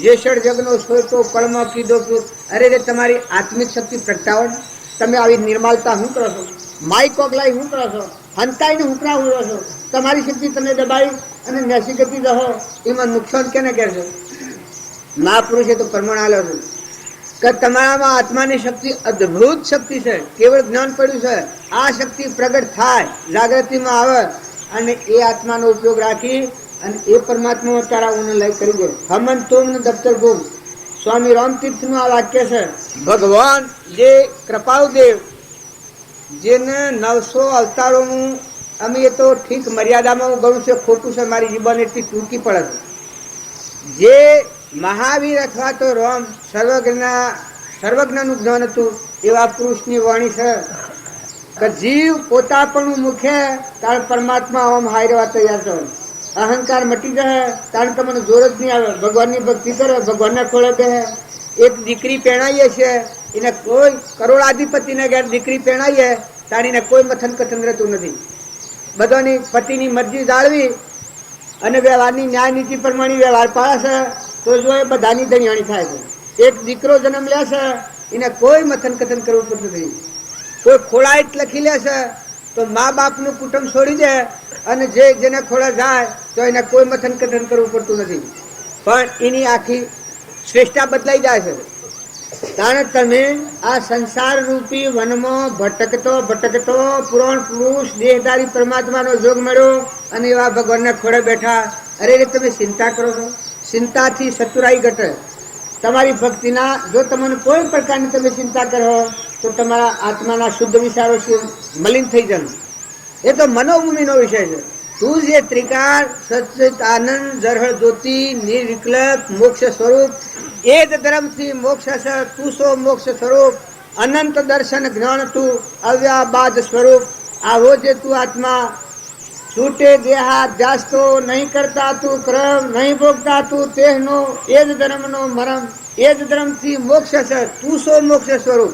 Speaker 2: જેસર જગનો સોયતો કળમાં કીધો કે અરે રે તમારી આત્મિક શક્તિ પ્રગટાવો. તમે આવી નિર્મળતા શું કરો છો? માઈ કોકલાઈ શું કરો છો? હંતાઈને હુકરા ઉડો છો? તમારી શક્તિ તમે દબાવી અને નૈસી ગતિ રહો એમાં નુકસાન કેને કહેશો? મહાપુરુષે તો પ્રમાણ આલ્યો છે કે તમારામાં આત્માની શક્તિ અદ્ભુત શક્તિ છે. કેવળ જ્ઞાન પડ્યું છે. આ શક્તિ પ્રગટ થાય, જાગૃતિમાં આવે અને એ આત્માનો ઉપયોગ રાખી અને એ પરમાત્મા તારા ઉને લઈ કરી દે. હમન તોમ દફતર ગુમ. સ્વામી રામતીર્થનું આ વાક્ય છે. ભગવાન જે કૃપાળુદેવ જેને 900 અવતારોનું અમે એ તો ઠીક મર્યાદામાં હું ગણું છે, ખોટું છે, મારી જીવન એટલી ટૂંકી પડે છે. જે મહાવીર અથવા તો રામ સર્વજ્ઞનું જ્ઞાન હતું એવા પુરુષની વાણી છે કે જીવ પોતા પણ મુખે તાર પરમાત્મા આમ હાઈ રહેવા તૈયાર છે. અહંકાર મટી જાય તાણ તમને જોર જ નહીં આવે. ભગવાનની ભક્તિ કરે, ભગવાનના ખોળે બે. એક દીકરી પહેણાઈએ છે, એને કોઈ કરોડાધિપતિને ઘેર દીકરી પહેણાઈએ તાણીને કોઈ મથન કથન રહેતું નથી. બધાની પતિની મરજી જાળવી અને વ્યવહારની ન્યાય નીતિ પ્રમાણે વ્યવહાર પાડે છે તો જો એ બધાની ધણિયાણી થાય છે. એક દીકરો જન્મ લે છે એને કોઈ મથન કથન કરવું પડતું નથી. કોઈ ખોળાઈટ લખી લે છે તો મા બાપનું કુટુંબ છોડી દે અને જેને ખોળા જાય તો એને કોઈ મથન કથન કરવું પડતું નથી. પણ એની આખી શ્રેષ્ઠતા બદલાઈ જાય છે. કારણ તમે આ સંસાર રૂપી વનમાં ભટકતો ભટકતો પુરાણ પુરુષ દેહધારી પરમાત્માનો જોગ મળ્યો અને એવા ભગવાનના ખોળે બેઠા. અરે તમે ચિંતા કરો છો, ચિંતાથી ચતુરાઈ ઘટે. તમારી ભક્તિના જો તમને કોઈ પ્રકારની તમે ચિંતા કરો તો તમારા આત્માના શુદ્ધ વિચારો મલિન થઈ જાય. એ તો મનોભૂમિનો વિષય છે. તું જે ત્રિકાળ સચિત આનંદ જરહળ જ્યોતિ નિર્વિકલ્પ મોક્ષ સ્વરૂપ એ જ ધર્મથી મોક્ષ છે. તું સો મોક્ષ સ્વરૂપ અનંત દર્શન જ્ઞાન તું અવ્યાબાદ સ્વરૂપ. આવો જે તું આત્મા છૂટે દેહાત જાસ્તો નહીં કરતા તું ક્રમ નહીં ભોગતા તું તેહનો એ જ ધર્મનો મરમ એ જ ધર્મથી મોક્ષ છે. તું સો મોક્ષ સ્વરૂપ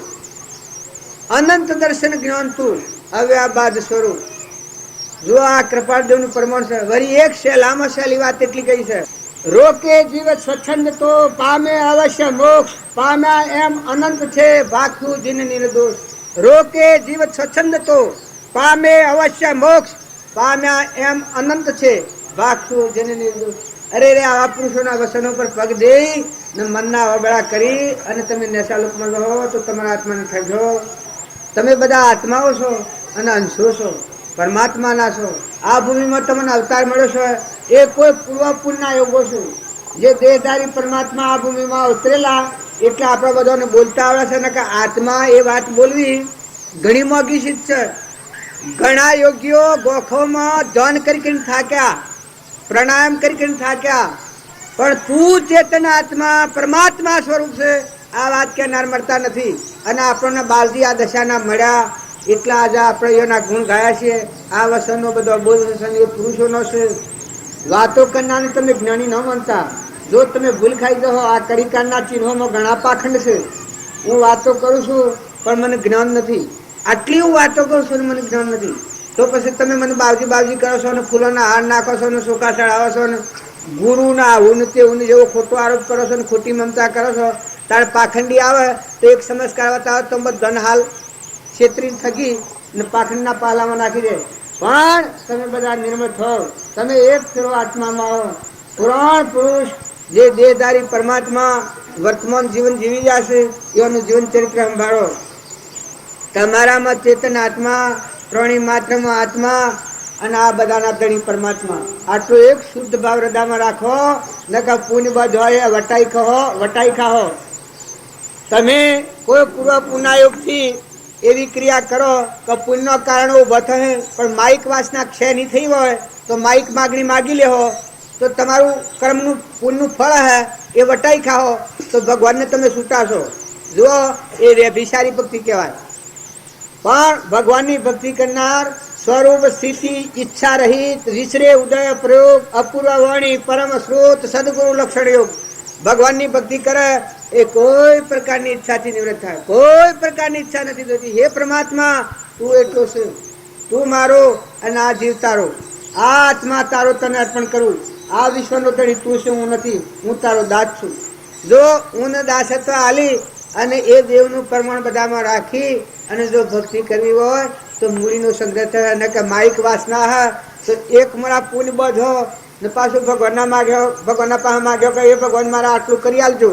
Speaker 2: અનંત દર્શન જ્ઞાન તું અવ્યાબાદ સ્વરૂપ. જો આ કૃપાળદેવનું પ્રમાણ છે. વળી એક છે લાંબા શૈલી વાત એટલી કહી છે, રોકે જીવ સ્વચ્છંદ તો પામે અવશ્ય મોક્ષ પામ્યા એમ અનંત છે ભાખ્યું જીન નિર્દોષ. રોકે જીવ સ્વચ્છંદ તો પામે અવશ્ય મોક્ષ પામ્યા એમ અનંત છે ભાખ્યું જીન નિર્દોષ. અરે રે આવા પુરુષોના વસનો પર પગ દઈ ને મનના અવબળા કરી અને તમે નેશા લોકમાં રહો તો તમારા આત્માને ઠગો. તમે બધા આત્માઓ છો અને અંશો છો, પરમાત્માના છો. આ ભૂમિમાં તમને અવતાર મળ્યો છે એ કોઈ પૂર્વ પુણ્યના યોગો છો. જે દેહધારી પરમાત્મા આ ભૂમિમાં ઉતરેલા એટલે આપણે બધાને બોલતા આવડે છે ને કે આત્મા એ વાત બોલવી ઘણી મોંઘી શીખ છે. ઘણા યોગીઓ ગોખોમાં ધ્યાન કરીને થાક્યા, પ્રાણાયામ કરીને થાક્યા, પણ તું ચેતન આત્મા પરમાત્મા સ્વરૂપ છે આ વાત કહેનાર મળતા નથી. અને આપણને બાલજી આ દશાના મળ્યા એટલા આજે આપણે એના ગુણ ગાયા છીએ. આ વસનનો બધો બોધ વસન એ પુરુષોનો છે. વાતો કરનારને તમે જ્ઞાની ન માનતા. જો તમે ભૂલ ખાઈ જાઓ આ કડીકારના ચિહ્નોમાં ઘણા પાખંડ છે. હું વાતો કરું છું પણ મને જ્ઞાન નથી. આટલી હું વાતો કરું છું મને જ્ઞાન નથી તો પછી તમે મને બાવજી કરો છો અને ફૂલોના હાર નાખો છો અને ચોખા ચડાવો છો અને ગુરુના આવું ને તેવું જેવો ખોટો આરોપ કરો છો અને ખોટી મમતા કરો છો. તારે પાખંડી આવે તો એક સમસ્કાર આવે તો ધન હાલ છેતરી થકી ને પાખંડના પાલામાં નાખી દે. પણ તમે બધા નિર્મળ થાવ, તમે એક કરો આત્મામાં આવો. પુરાણ પુરુષ જે દેહધારી પરમાત્મા વર્તમાન જીવન જીવી જશે એનું જીવન ચરિત્ર સંભાળો. તમારામાં ચેતન આત્મા, પ્રાણી માત્રમાં આત્મા અને આ બધાના ધણી પરમાત્મા. આટલો એક શુદ્ધ ભાવ હૃદયમાં રાખો. નકા પુણ્ય બાદ હોય વટાઈ ખાઓ. તમે કોઈ પૂર્વ પુનાયોગથી એવી ક્રિયા કરો કે પુણ્યનો કારણો ઉભો થશે પણ માઇક વાસના ક્ષય નહીં થઈ હોય તો માઇક માગણી માગી લેહો તો તમારું કર્મનું પુણ્યનું ફળ હે એ વટાઈ ખાઓ તો ભગવાનને તમે છૂટાશો. જુઓ એ વ્યભિચારી ભક્તિ કહેવાય. પણ ભગવાનની ભક્તિ કરનાર સ્વરૂપ સ્થિતિ ઈચ્છા રહિત વિસરે ઉદય પ્રયોગ અપૂર્વ વાણી પરમ સ્રોત સદગુરુ લક્ષણ યોગ. ભગવાનની ભક્તિ કરે એ કોઈ પ્રકારની ઈચ્છાથી નિવૃત્ત થાય, કોઈ પ્રકારની ઈચ્છા નથી થતી. હે પરમાત્મા તું એટલો છે, તું મારો અને આ જીવ તારો, આ આત્મા તારો તને અર્પણ કરું. આ વિશ્વનો ધણી તું છે, હું નથી, હું તારો દાસ છું. જો હું દાસત્વ આલી અને એ દેવનું પ્રમાણ બધામાં રાખી અને જો ભક્તિ કરવી હોય તો મૂડીનો સંગ્રહ થાય. અને કે માઇક વાસના હે તો એક મારા પુણ્ય બધો ને પાછું ભગવાનના માગ્યો, ભગવાનના પાસે માગ્યો કે એ ભગવાન મારા આટલું કરી આલજો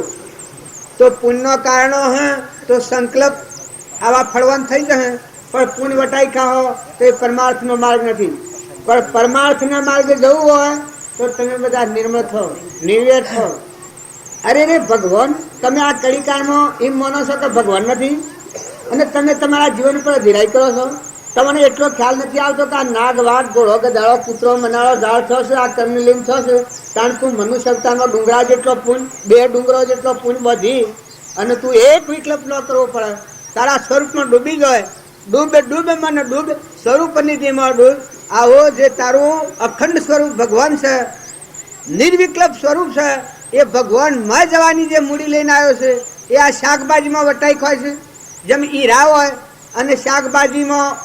Speaker 2: તો પુણ્યનો કારણો હે તો સંકલ્પ આવા ફળવાન થઈ જશે. પણ પુણ્ય વટાઈ ખાઓ તો એ પરમાર્થનો માર્ગ નથી. પણ પરમાર્થના માર્ગે જવું હોય તો તમે બધા નિર્મળ થો, નિર્વેર થો. અરે રે ભગવાન તમે આ કડીકાળમાં એમ માનો છો કે ભગવાન નથી અને તમે તમારા જીવન પર અધિરાય કરો છો. તમને એટલો ખ્યાલ નથી આવતો કે આ નાગ વાઘ ઘોડો ગધાડો કૂતરો મનાળો ઝાડ થશે આ કર્મની લીન થશે. કારણ તું મનુષ્ય અવતારમાં ડુંગરા જેટલો પુણ્ય, 2 ડુંગરો જેટલો પુણ્ય બધી અને તું એક વિકલ્પ ન કરવો પડે. તારા સ્વરૂપમાં ડૂબી જાય. ડૂબે મને ડૂબ સ્વરૂપ નિધિમાં ડૂબ. આવો જે તારું અખંડ સ્વરૂપ ભગવાન છે, નિર્વિકલ્પ સ્વરૂપ છે, એ ભગવાન માં જવાની જે મૂડી લઈને આવ્યો છે એ આ શાકભાજીમાં વટાઈ ખાય છે. જેમ હીરા હોય અને શાકભાજીમાં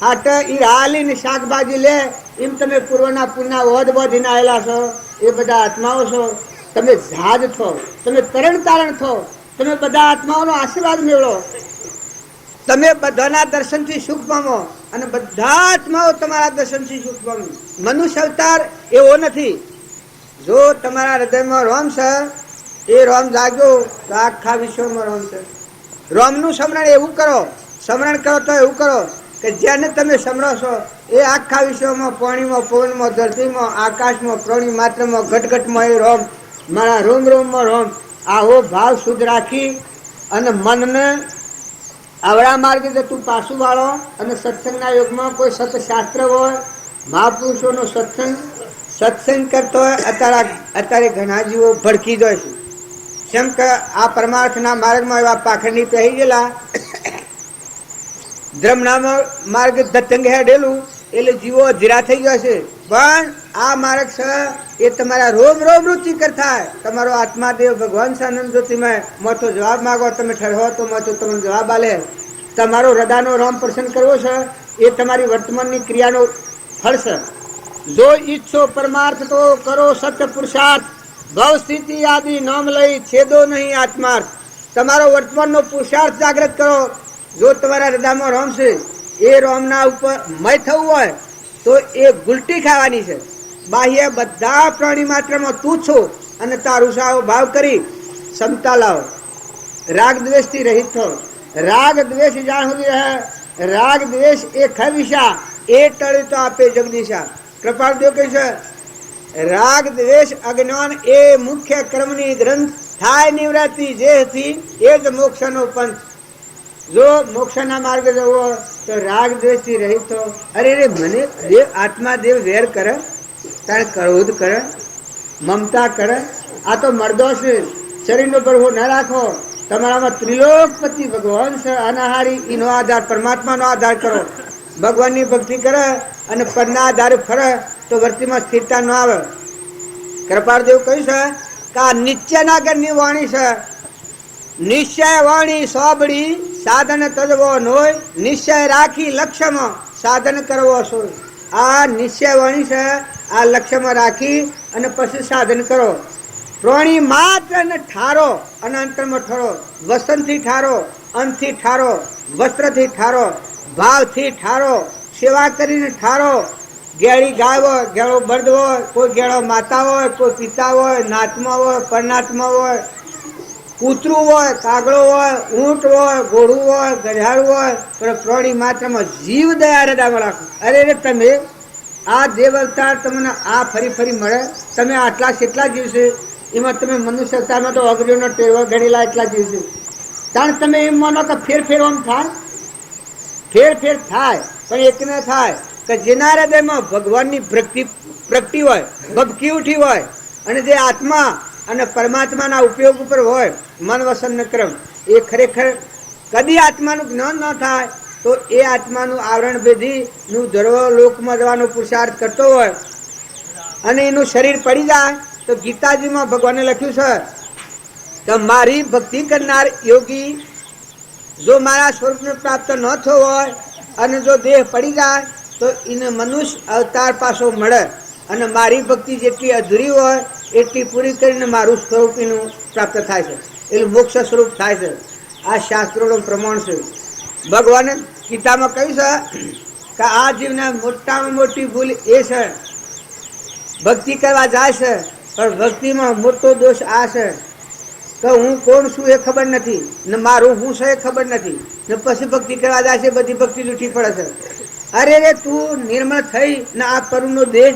Speaker 2: હાટ હીરા આલીને શાકભાજી લે એમ તમે પૂર્વના પુણ્યના વધ વધીને આવેલા છો. એ બધા આત્માઓ છો. તમે જહાજ છો, તમે તરણ તારણ છો. તમે બધા આત્માઓનો આશીર્વાદ મેળવો. તમે બધાના દર્શનથી સુખ પામો અને બધા આત્માઓ તમારા દર્શનથી સુખ પામે. મનુષ્ય અવતાર એવો નથી. જો તમારા હૃદયમાં રોમ છે એ રોમ જાગ્યો તો આખા વિશ્વમાં રોમ છે. રોમનું સ્મરણ એવું કરો, સ્મરણ કરો તો એવું કરો કે જેને તમે સમરો છો એ આખા વિશ્વમાં, પાણીમાં, પવનમાં, ધરતીમાં, આકાશમાં, પ્રાણી માત્રમાં, ઘટઘટમાં એ રોમ, મારા રોમ રોમમાં રોમ. આવો ભાવ શુદ્ધ રાખી અને મનને આવડા માર્ગે જો તું પાછું વાળો અને સત્સંગના યુગમાં કોઈ સતશાસ્ત્ર હોય, મહાપુરુષોનો સત્સંગ કરતો હોય. અત્યારે ઘણા જીવો ભડકી જાય છે. જેમ કે આ પરમાર્થના માર્ગમાં એવા પાખંડી પહેરી ગયેલા, ધર્મના માર્ગ ધતંગ હેડેલું એટલે જીવો ધીરા થઈ ગયા છે. પણ આ માર્ગ છે એ તમારા રોમ રોમ રુચિકર થાય. તમારો આત્માદેવ ભગવાન સાનંદ જ્યોતિમય મોટો જવાબ માગો, તમે ઠરવો તો મોટો તમને જવાબ આલે. તમારો હૃદયનો રામ પ્રસન્ન કરવો છે એ તમારી વર્તમાનની ક્રિયાનો ફળ છે. જો ઈચ્છો પરમાર્થ તો કરો સત્ય પુરુષાર્થ, ભવ સ્થિતિ આદિ નામ લઈ છેદો નહીં આત્માર્થ. તમારો વર્તમાનનો પુરુષાર્થ જાગૃત કરો. જો તમારા હૃદયમાં રોમ છે એ રોમના ઉપર મય થવું હોય તો એ ગુલટી ખાવાની છે. બાહ્ય બધા પ્રાણી માત્રમાં તું છો અને તારું સાવ ભાવ કરી ક્ષમતા લાવો. રાગ દ્વેષથી રહિત થો. રાગ દ્વેષ જ્યાં સુધી રહે, રાગ દ્વેષ એ ખવિશા એ ટળે તો આપે જગદીશા. કૃપાળદેવ કહે છે રાગ દ્વેષ અજ્ઞાન એ મુખ્ય કર્મની ગ્રંથ થાય નિવૃત્તિ જેથી એ જ મોક્ષનો પંથ. જો મોક્ષના માર્ગે જવો તો રાગ દ્વેષ થી રહિત થો. અરે રે મને દેવ આત્મા દેવ વેર કરે, તારે ક્રોધ કરે, મમતા કરે. આ તો મર્દો છે. શરીરનો પ્રભુ ન રાખો. તમારામાં ત્રિલોકપતિ ભગવાન છે અનાહારી, એનો આધાર પરમાત્માનો આધાર કરો. ભગવાનની ભક્તિ કરે અને પદના આધારે ફરે તો વર્તીમાં સ્થિરતા ન આવે. કૃપાળદેવ કહ્યું છે કે આ નિત્યના ઘરની વાણી છે. નિશ્ચય વાણી સોબડી સાધન તજવો નોય, નિશ્ચય રાખી લક્ષ્યમાં સાધન કરવો સોય. આ નિશ્ચય વાણી છે, આ લક્ષ્યમાં રાખી અને પછી સાધન કરો. પ્રાણી માત્ર ને ઠારો અને અંતરમાં ઠરો. વસનથી ઠારો, અંતથી ઠારો, વસ્ત્રથી ઠારો, ભાવથી ઠારો, સેવા કરીને ઠારો. ગેળી ગાય હોય, ગેળો બળદ હોય, કોઈ ગેળો માતા હોય, કોઈ પિતા હોય, નાતમાં હોય, પરનાતમાં હોય, કૂતરું હોય, કાગડો હોય, ઊંટ હોય, ઘોડું હોય, ગધાડું હોય, પણ પ્રાણી માત્રમાં જીવ દયા હૃદયમાં રાખો. અરે રે તમે આ દેવ અવતાર તમને આ ફરી ફરી મળે. તમે આટલા કેટલા જીવ છે એમાં તમે મનુષ્ય અવતારમાં તો અગ્નિનો ટેવા ગણેલા એટલા જીવ છે. કારણ તમે એમ માનો કે ફેર આમ થાય, ફેર થાય પણ એક ન થાય કે જેના હૃદયમાં ભગવાનની પ્રગતિ હોય, ભક્તિ ઉઠી હોય અને જે આત્મા અને પરમાત્માના ઉપયોગ ઉપર હોય મન વસન ક્રમ, એ ખરેખર કદી આત્માનું જ્ઞાન ન થાય તો એ આત્માનું આવરણ ભેદી નું ધર્વ લોકમાં જવાનો પુરુષાર્થ કરતો હોય અને એનું શરીર પડી જાય તો ગીતાજીમાં ભગવાને લખ્યું છે કે મારી ભક્તિ કરનાર યોગી જો મારા સ્વરૂપને પ્રાપ્ત ન થયો હોય અને જો દેહ પડી જાય તો એને મનુષ્ય અવતાર પાછો મળે અને મારી ભક્તિ જેટલી અધૂરી હોય એટલી પૂરી કરીને મારું સ્વરૂપ એનું પ્રાપ્ત થાય છે, એટલે મોક્ષ સ્વરૂપ થાય છે. આ શાસ્ત્રોનું પ્રમાણ છે. ભગવાને ગીતામાં કહ્યું છે કે આ જીવને મોટામાં મોટી ભૂલ એ છે ભક્તિ કરવા જાય છે પણ ભક્તિમાં મોટો દોષ આ છે કે હું કોણ છું એ ખબર નથી ને મારું હું છે એ ખબર નથી ને પછી ભક્તિ કરવા જાય છે, બધી ભક્તિ જૂઠી પડે છે. અરે રે તું નિર્મળ થઈ ને આ પરુનો દેહ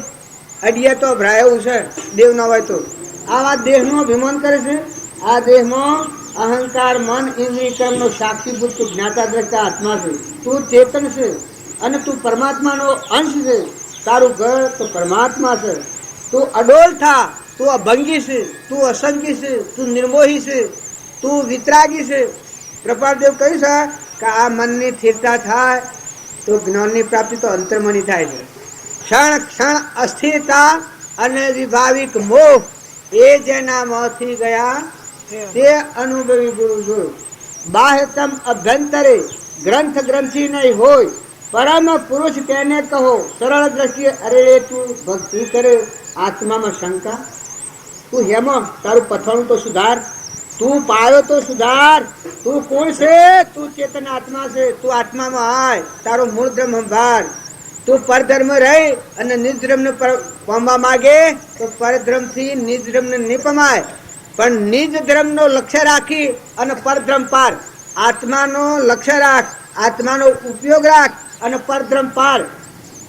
Speaker 2: અડિયા તો ભરાયું છે દેવ ન હોય તો આવા દેહનો અભિમાન કરે છે. આ દેહમાં અહંકાર મન ઇન્દ્રિય કર્મનો સાક્ષીભૂત તું જ્ઞાતા દ્રષ્ટા આત્મા છે. તું ચેતન છે અને તું પરમાત્માનો અંશ છે. તારું ઘર તો પરમાત્મા છે. તું અડોલ થા, તું અભંગી છે, તું અસંગી છે, તું નિર્મોહી છે, તું વિતરાગી છે. કૃપાળદેવ કહ્યું છે કે આ મનની સ્થિરતા થાય તો જ્ઞાનની પ્રાપ્તિ તો અંતર્મની થાય છે. ક્ષણ ક્ષણ અસ્થિરતા અને વિભાવિક મોહ એ જેના મોહથી ગયા તે અનુભવી ગુરુ જોયું. બાહ્યતમ અભ્યંતરે ગ્રંથ ગ્રંથિ નહીં હોય, પરમ પુરુષ તેને કહો સરળ દ્રષ્ટિએ. અરે તું ભક્તિ કરે આત્મામાં શંકા, તું હેમાં તારું પથાણું તો સુધાર, તું પાયો તો સુધાર. તું કોણ છે? તું ચેતન આત્મા છે. તું આત્મામાં આય, તારો મૂળ ધર્મ સંભાળ. તું પરધર્મ રહી અને નિજધર્મ ને પામવા માંગે તો પરધર્મ થી નિજધર્મ ને નહીં પમાય. પણ નિજ ધર્મનો લક્ષ્ય રાખી અને પરધર્મ પાર. આત્માનો લક્ષ્ય રાખ, આત્માનો ઉપયોગ રાખ અને પરધર્મ પાર.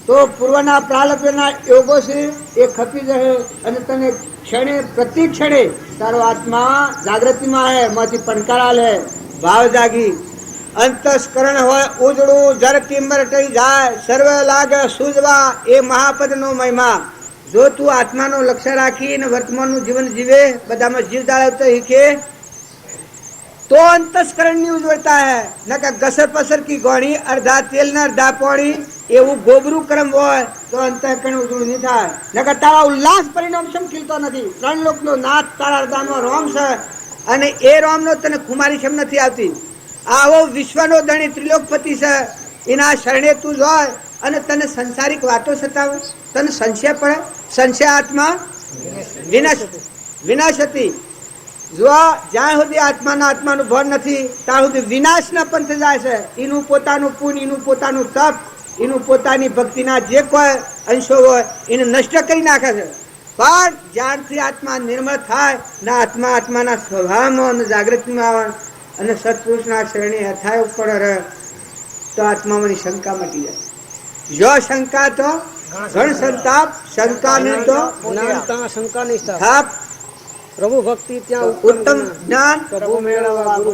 Speaker 2: તો પૂર્વના પ્રારબ્ધના યોગો છે એ ખપી જશે અને તને ક્ષણે પ્રતિ ક્ષણે તારો આત્મા જાગૃતિમાં હે, માંથી પણકારા લે, ભાવ જાગી. અંતસ્કરણ હોય ઉજળું, જર ટિમ્બર ટળી જાય, સર્વ લાગે સૂઝવા, એ મહાપદનો મહિમા. જો તું આત્માનો લક્ષ્ય રાખીને વર્તમાનનું જીવન જીવે, બધામાં જીવ જાળવતો શીખે, તો અંતસ્કરણ ની ઉજ્જવળતા હે. નકર ગસર પસર કી ગોણી, અડધા તેલ ને અડધા પાણી, એવું ગોબરું કર્મ હોય તો અંતઃકરણ ઉજળું નહીં થાય. નકર તારા ઉલ્લાસ પરિણામ શમ ખીલતો નથી. ત્રણ લોકનો નાથ તારા હૃદયમાં રોમ છે અને એ રોમનો તને ખુમારી શમ નથી આવતી. આવો વિશ્વનો ધણી ત્રિલોકપતિ છે, એના શરણે તું જોય અને તને સંસારિક વાતો સતાવે, તને સંશય પડે. સંશય આત્મા વિનાશ હતી. જો જ્યાં સુધી આત્માનું ભાન નથી ત્યાં સુધી વિનાશના પંથ જાય છે. એનું પોતાનું પુણ્ય, એનું પોતાનું તપ, એનું પોતાની ભક્તિના જે કોઈ અંશો હોય એને નષ્ટ કરી નાખે છે. પણ જ્યારથી આત્મા નિર્મળ થાય ને આત્માના સ્વભાવમાં અને જાગૃતિમાં આવે અને સત્પુરુષના શરણે અથાય ઉપર રહે, તો આત્મામાંની શંકા મટી જાય. જો શંકા તો ઘણ સંતાપ, શંકા નહીં તો
Speaker 4: શંકા નહીં
Speaker 2: થાપ.
Speaker 4: પ્રભુ ભક્તિ ત્યાં
Speaker 2: ઉત્તમ જ્ઞાન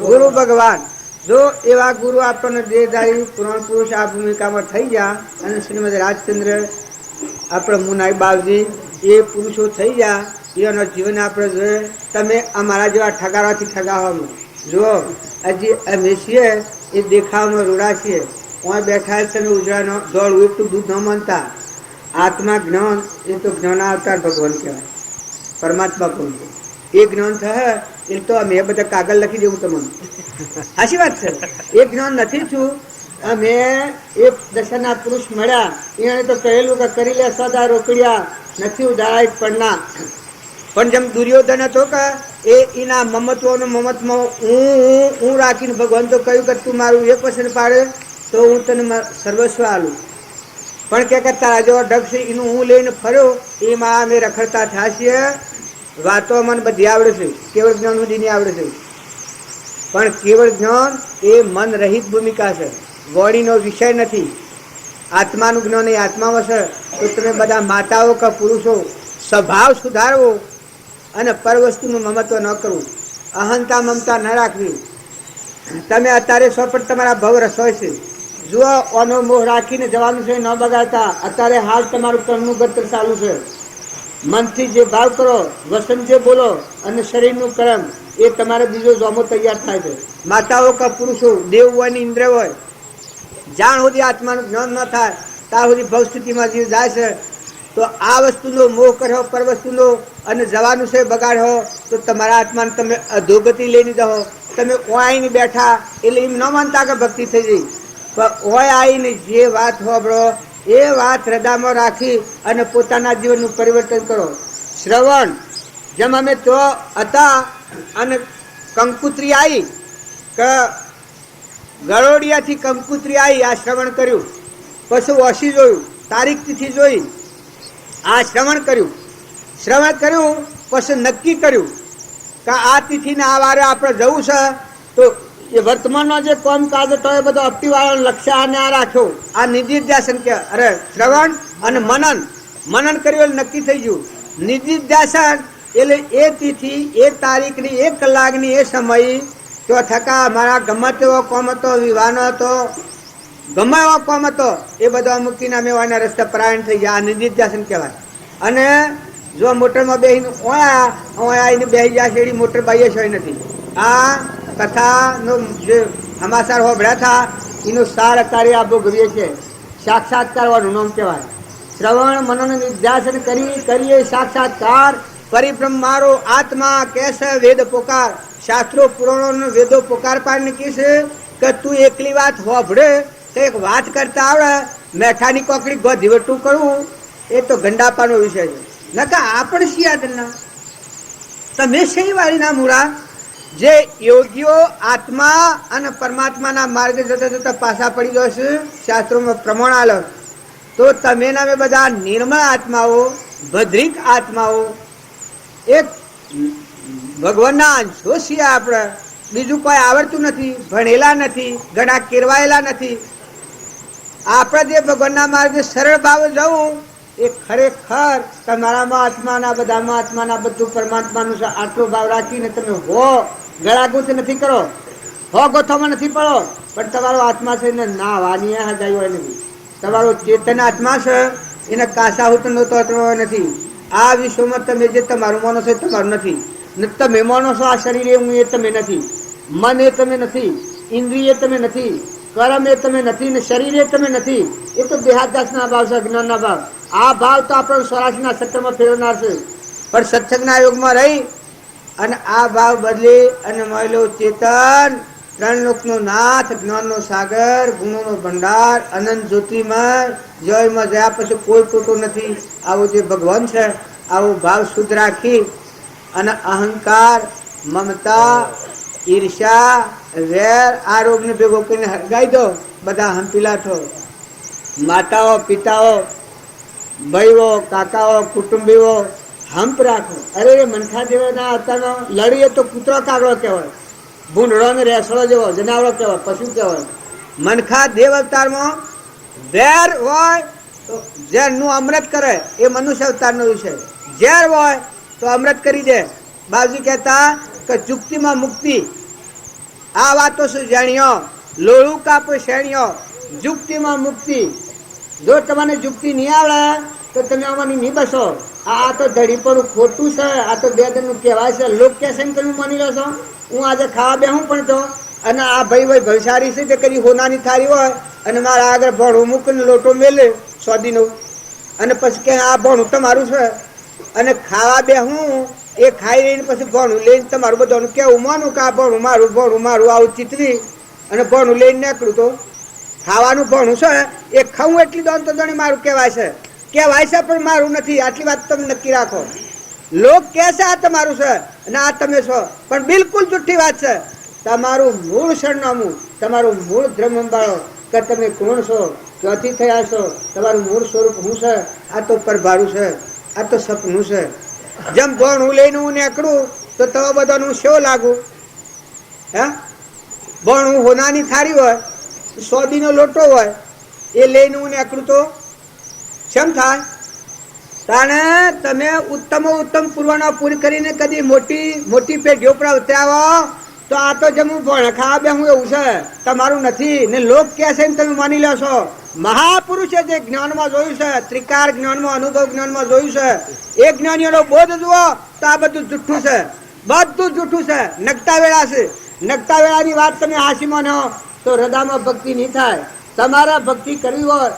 Speaker 2: ગુરુ ભગવાન. જો એવા ગુરુ આપણને દેહધારી પુરાણ પુરુષ આ ભૂમિકામાં થઈ ગયા અને શ્રીમદ રાજચંદ્ર આપણે મુનાઈ બાવજી એ પુરુષો થઈ ગયા, એનો જીવન આપણે જોઈએ. તમે અમારા જેવા ઠગાવાથી ઠગાવવામાં જુઓ, હજી અમે છીએ એ દેખાવમાં રૂડા છીએ. ત્યાં બેઠા છે ઉજરાનો દોડવું એટલું દૂધ ન માનતા. આત્મા જ્ઞાન એ તો જ્ઞાનાવતાર ભગવાન કહેવાય, પરમાત્મા કોણ છે એ જ્ઞાન થાય એ તો અમે બધા કાગળ લખી દેવું તમને. સાચી વાત છે. એ જ્ઞાન નથી છું. અમે એક દશાના પુરુષ મળ્યા, એને તો કહેલું કે કરી લે સદા રોકડિયા, નથી ઉદાય પડના. પણ જેમ દુર્યોધન હતો કે એના મમત્વમાં હું રાખીને ભગવાન તો કહ્યું કે તું મારું એક પસંદ પાડે તો હું તને સર્વસ્વ આલું. પણ કે તારા જેવો ઢગ છે એનું હું લઈને ફર્યો, એમાં અમે રખડતા થયા છીએ. વાતો મને બધી આવડે છે, કેવળ જ્ઞાન સુધી નહીં આવડે છે. પણ કેવળ જ્ઞાન એ મન રહિત ભૂમિકા છે, બોડીનો વિષય નથી. આત્માનું જ્ઞાન એ આત્મામાં છે. તો તમે બધા માતાઓ કે પુરુષો સ્વભાવ સુધારવો અને પર વસ્તુનું મમત્વ ન કરવું, અહંતા મમતા ન રાખવી. તમે અત્યારે સો પણ તમારા ભવ રસોય છે. જુઓ, ઓનો મોહ રાખીને જવાનું છે, ન બગાડતા. અત્યારે હાલ તમારું કર્મનું ગત્ર ચાલુ છે. મનથી જે ભાવ કરો, વસન જે બોલો અને શરીરનું કર્મ, એ તમારે બીજો જોમો તૈયાર થાય છે. માતાઓ કે પુરુષો, દેવ હોય ને ઇન્દ્ર હોય, જ્યાં સુધી આત્માનું જ્ઞાન ન થાય ત્યાં સુધી ભવસ્થિતિમાં જીવ જાય છે. તો આ વસ્તુનો મોહ કર્યો, પર વસ્તુનો, અને જવાનું છે બગાડો, તો તમારા આત્માને તમે અધોગતિ લઈને જાઓ. તમે ઓય આવીને બેઠા એટલે એમ ન માનતા કે ભક્તિ થઈ ગઈ, પણ ઓય આવીને જે વાત હોબળો એ વાત હૃદયમાં રાખી અને પોતાના જીવનનું પરિવર્તન કરો. શ્રવણ, જેમ અમે તો હતા અને કંકુત્રી આવી કે ગળોડિયાથી કંકુત્રી આવી, આ શ્રવણ કર્યું. પછી ઓછી જોયું, તારીખ તિથિ જોઈ, આ શ્રવણ કર્યું. પછી નક્કી કર્યું કે આ તિથિને આ વારે આપણે જવું છે. તો એ વર્તમાનનો જે કામકાજ હતો એ બધો અપટીવાળો લક્ષ્ય આને આ રાખ્યો. આ નિધિધ્યાસન કે અરે શ્રવણ અને મનન કર્યું એટલે નક્કી થઈ ગયું. નિધિધ્યાસન એટલે એ તિથિ, એ તારીખની, એ કલાકની, એ સમય તો થકા મારા ગમે તેવો કોમ હતો, વિવાહનો હતો, ગમે એવો કોમ હતો, એ બધા મૂકીને અમે એના રસ્તે પરાયણ થઈ ગયા. આ નિધિધ્યાસન કહેવાય. અને જો મોટરમાં બેસીને ઓયા આવીને બેસી ગયા છે એની મોટર બાઈએ છે નથી. આ કથાનો જે સમાચાર હોભળ્યા હતા એનું સાર અત્યારે આ ભોગવીએ છે. સાક્ષાત્કારવાનું નામ કહેવાય. શ્રવણ મનન નિધ્યાસન કરીએ સાક્ષાત્કાર. પરિભ્રમ મારો આત્મા કેસે વેદ પોકાર. શાસ્ત્રો પુરાણો વેદો પોકાર પાડીને કહેશે કે તું એકલી વાત હોભળે તો એક વાત કરતા આવડે, મેઠાની કોકડી ગોધીવટું કરવું એ તો ગંડાપાનો વિષય છે. નકા આપણે શિયાદના તમે સહી વાળીના મૂળા જે યોગીઓ આત્મા અને પરમાત્માના માર્ગે જતા જતા પાછા પડી જશે, શાસ્ત્રોમાં પ્રમાણ આલો. તો તમે નામે બધા નિર્મળ આત્માઓ, ભદ્રિક આત્માઓ, એક ભગવાનના અંશો છીએ આપણે, બીજું કોઈ આવડતું નથી, ભણેલા નથી, ઘણા કેરવાયેલા નથી. આપણે જે ભગવાનના માર્ગે સરળ ભાવે જવું એ ખરેખર તમારામાં આત્માના બધામાં આત્માના બધું પરમાત્માનું છે. આટલો ભાવ રાખીને તમે હો ગળાગુંચ નથી કરો, હો ગોથામાં નથી પડો, પણ તમારો આત્મા છે એને ના વાની હજાઈ હોય નથી. તમારો ચેતન આત્મા છે એને કાસાહુત નહોતો નથી. આ વિશ્વમાં તમે જે તમારું માનો છો એ તમારું નથી. તમે માનો છો આ શરીર એ હું એ તમે નથી, મન એ તમે નથી, ઇન્દ્રિય તમે નથી, કર્મ એ તમે નથી, ને શરીર એ તમે નથી. એ તો દેહાદ્યાસના ભાવ છે, જ્ઞાનના ભાવ. આ ભાવ તો આપણને સ્વરાજના સત્રમાં ફેરવનાર છે. પણ સત્સંગના યોગમાં રહી અને આ ભાવ બદલી અને મળેલો ચેતન, ત્રણ લોકનો નાથ, જ્ઞાનનો સાગર, ગુણોનો ભંડાર, અનંત જ્યોતિમય જયમાં જયા પછી કોઈ ટોટો નથી. આવો જે ભગવાન છે આવો ભાવ શુદ્ધ રાખી અને અહંકાર, મમતા, ઈર્ષા, વેર આ રોગને ભેગો કરીને હરગાઈ દો. બધા હંપીલા થો, માતાઓ, પિતાઓ, ભાઈઓ, કાકાઓ, કુટુંબીઓ હંપ રાખો. અરે મનખા જેવાના અત્યારનો લડીએ તો કૂતરો કાગડો કહેવાય, ભૂંડળો ને રેસડો જેવો જનાવરો કહેવાય, પશુ કહેવાય. મનખા દેવ અવતારમાં વેર હોય તો ઝેરનું અમૃત કરે, એ મનુષ્ય અવતારનો વિષય. ઝેર હોય તો અમૃત કરી દે. બાબુજી કહેતા કે જુક્તિમાં મુક્તિ. આ વાતો શું જાણ્યો, લોળું કાપો શેણીઓ, જુક્તિમાં મુક્તિ. જો તમને જુક્તિ નહીં આવડે તો તમે આમાંની નહીં બસો. આ તો ધડી પર ખોટું છે, આ તો બે દિનનું કહેવાય છે. લોક કહેશે ને તમે માની લો છો. હું આજે ખાવા બેહું પણ તો અને આ ભાઈ ભવસારી છે તે કરી હોનાની થાળી હોય અને મારા આગળ ભણું મૂકીને લોટો મેલે સોદીનો અને પછી કે આ ભણું તમારું છે અને ખાવા બેહું એ ખાઈ રહીને પછી ભણું લઈને તમારું બધાનું કેવું માનું કે આ ભણું મારું આવું ચિતરી અને ભણું લઈને નીકળું તો ખાવાનું ભણું છે એ ખાવું એટલી દોન તો દોણી મારું કહેવાય છે પણ મારું નથી. આટલી વાત તમે નક્કી રાખો. લોક કહે છે આ તમારું છે અને આ તમે છો, પણ બિલકુલ જુઠ્ઠી વાત છે. તમારું મૂળ સરનામું, તમારું મૂળ ધર્મ સંભાળો કે તમે કોણ છો, ક્યાંથી થયા છો, તમારું મૂળ સ્વરૂપ શું છે. આ તો પરભારું છે, આ તો સપનું છે. જેમ ભણું લઈને હું નીકળું તો તમે બધાનું શેવ લાગુ. હે ભણું હોનાની થાળી હોય, સોદીનો લોટો હોય, એ લઈને હું નીકળું તો કેમ થાય? તાણે તમે ઉત્તમ પૂર્વના પૂરી કરીને કદી મોટી પેઢીઓ પર ઉતરાવો તો આ તો જમું ભણ ખાવા બે હું એવું છે, તમારું નથી. ને લોક કહે છે ને તમે માની લો છો. મહાપુરુષે જે જ્ઞાનમાં જોયું છે, ત્રિકાર જ્ઞાનમાં, અનુભવ જ્ઞાનમાં જોયું છે, એ જ્ઞાનીઓનો બોધ જુઓ તો આ બધું જુઠ્ઠું છે, બધું જુઠ્ઠું છે. નગતા વેળા છે. નગતા વેળાની વાત તમે હાસી માનો તો હૃદયમાં ભક્તિ નહીં થાય. તમારા ભક્તિ કરવી હોય